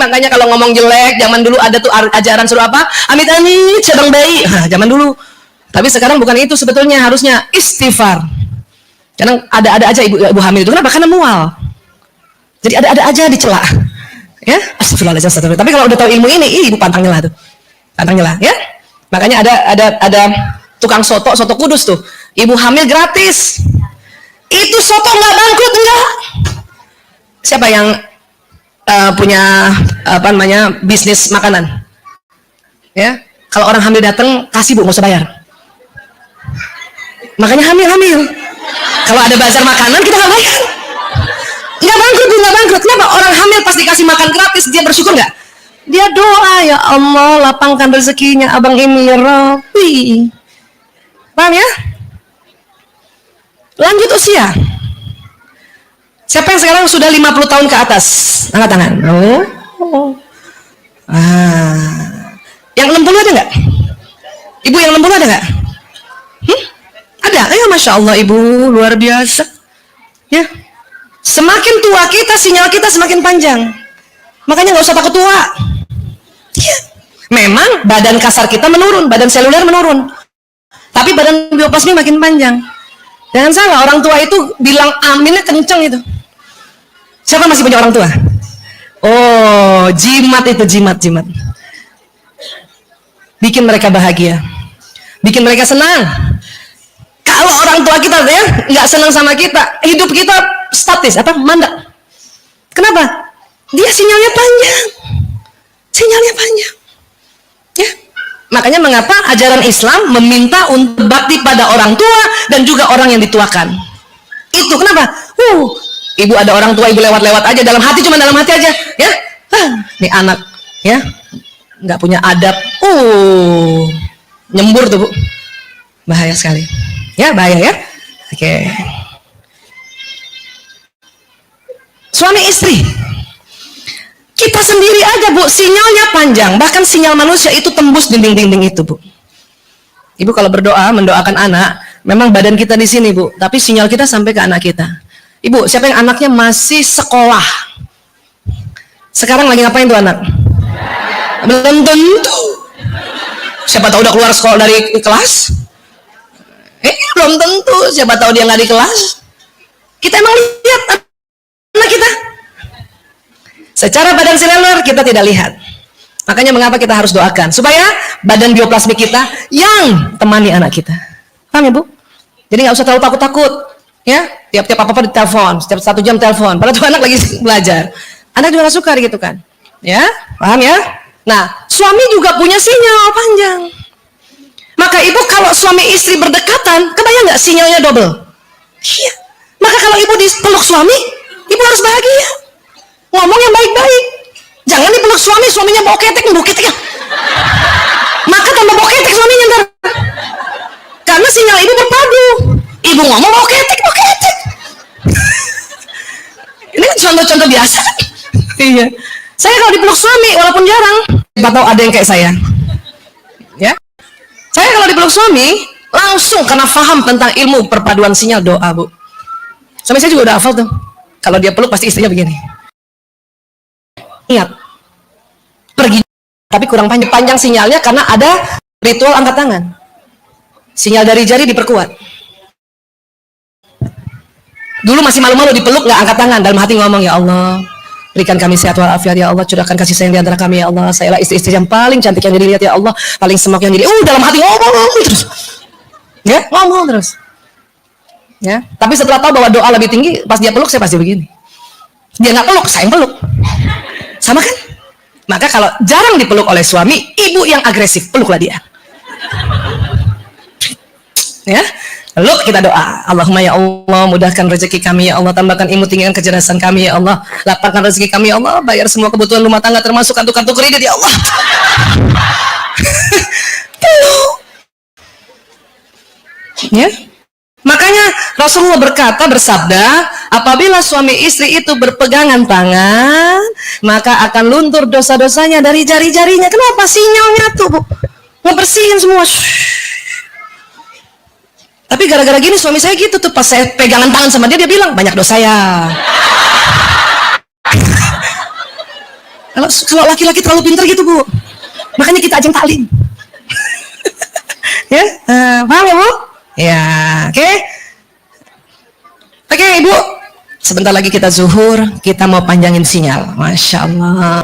Makanya kalau ngomong jelek, zaman dulu ada tuh ajaran suruh apa? Amit-amit, cabang bayi. Nah, zaman dulu. Tapi sekarang bukan itu sebetulnya, harusnya istighfar. Karena ada aja ibu hamil itu. Kenapa? Karena mual. Jadi ada aja dicela. Ya, astagfirullahaladzim. Tapi kalau udah tahu ilmu ini, ibu pantang nyela tuh. Pantang nyela, ya. Makanya ada tukang soto kudus tuh. Ibu hamil gratis. Itu soto nggak bangkrut, enggak. Siapa yang punya bisnis makanan? Ya, kalau orang hamil datang, kasih Bu, nggak usah bayar. Makanya hamil. Kalau ada bazar makanan, kita nggak bayar. Nggak bangkrut. Kenapa? Orang hamil pas dikasih makan gratis, dia bersyukur nggak? Dia doa, ya Allah, lapangkan rezekinya abang ini ya Rabbi. Paham ya? Lanjut usia. Siapa yang sekarang sudah 50 tahun ke atas? Angkat tangan. Oh. Yang 60 ada nggak? Ibu yang 60 ada nggak? Ada. Ya, Masya Allah ibu, luar biasa. Ya. Semakin tua kita, sinyal kita semakin panjang. Makanya nggak usah takut tua. Ya. Memang badan kasar kita menurun, badan seluler menurun. Tapi badan bioplasmi makin panjang. Jangan salah, orang tua itu bilang aminnya kenceng itu. Siapa masih punya orang tua? Oh, jimat itu, jimat. Bikin mereka bahagia. Bikin mereka senang. Kalau orang tua kita ya nggak senang sama kita, hidup kita statis, mandek. Kenapa? Dia sinyalnya panjang. Ya. Makanya mengapa ajaran Islam meminta untuk bakti pada orang tua dan juga orang yang dituakan. Itu kenapa? Ibu ada orang tua, ibu lewat-lewat aja dalam hati, cuma dalam hati aja, ya. Nih anak, ya, nggak punya adab. Nyembur tuh, Bu. Bahaya sekali. Ya, bahaya ya. Oke. Suami istri. Kita sendiri aja, Bu, sinyalnya panjang. Bahkan sinyal manusia itu tembus dinding-dinding itu, Bu. Ibu kalau berdoa, mendoakan anak, memang badan kita di sini, Bu, tapi sinyal kita sampai ke anak kita. Ibu, siapa yang anaknya masih sekolah? Sekarang lagi ngapain tuh anak? Belum tentu. Siapa tahu udah keluar sekolah dari kelas? Belum tentu. Siapa tahu dia nggak di kelas? Kita emang lihat anak kita. Secara badan seluler kita tidak lihat. Makanya mengapa kita harus doakan supaya badan bioplasmi kita yang temani anak kita. Paham ya, Bu? Jadi nggak usah terlalu takut-takut. Ya, tiap-tiap apa-apa ditelepon, setiap 1 jam telepon. Padahal tuh anak lagi belajar. Anak juga gak suka gitu kan. Ya, paham ya? Nah, suami juga punya sinyal panjang. Maka ibu kalau suami istri berdekatan, kebayang nggak sinyalnya double? Iya. Maka kalau ibu dipeluk suami, ibu harus bahagia. Ngomong yang baik-baik. Jangan dipeluk suami, suaminya bawa ketek, ya. Maka tambah bawa ketek suaminya ntar. Karena sinyal ibu berpadu. Ibu ngomong bawa ketek. Ini kan contoh-contoh biasa. Iya. Saya kalau dipeluk suami, walaupun jarang, atau ada yang kayak saya. Ya. Saya kalau dipeluk suami, langsung karena paham tentang ilmu perpaduan sinyal doa, Bu. Suami saya juga udah hafal tuh. Kalau dia peluk pasti istrinya begini. Ingat. Pergi. Tapi kurang panjang sinyalnya karena ada ritual angkat tangan. Sinyal dari jari diperkuat. Dulu masih malu-malu dipeluk, nggak angkat tangan, dalam hati ngomong, ya Allah, berikan kami sehat walafiat ya Allah, curahkan kasih sayang di antara kami ya Allah, sayalah istri-istri yang paling cantik yang dilihat ya Allah, paling semak yang dilihat. Dalam hati ngomong terus. Ya, ngomong terus. Ya, tapi setelah tahu bahwa doa lebih tinggi, pas dia peluk saya pasti begini. Dia nggak peluk, saya yang peluk. Sama kan? Maka kalau jarang dipeluk oleh suami, ibu yang agresif, peluklah dia. Ya. Lalu kita doa, Allahumma ya Allah, mudahkan rezeki kami ya Allah, tambahkan ilmu, tinggikan kecerdasan kami ya Allah, lapangkan rezeki kami ya Allah, bayar semua kebutuhan rumah tangga termasuk kartu-kartu kredit ya Allah. Ya. Makanya Rasulullah bersabda, apabila suami istri itu berpegangan tangan, maka akan luntur dosa-dosanya dari jari-jarinya. Kenapa? Sinyalnya tuh, Bu. Ngebersihin semua. Tapi gara-gara gini suami saya gitu tuh, pas saya pegangan tangan sama dia, dia bilang banyak dosa ya. Kalau laki-laki terlalu pintar gitu, Bu, makanya kita ajang taklim. Ya, paham ya, Bu? Ya, oke. Oke, Ibu, sebentar lagi kita zuhur, kita mau panjangin sinyal. Masya Allah.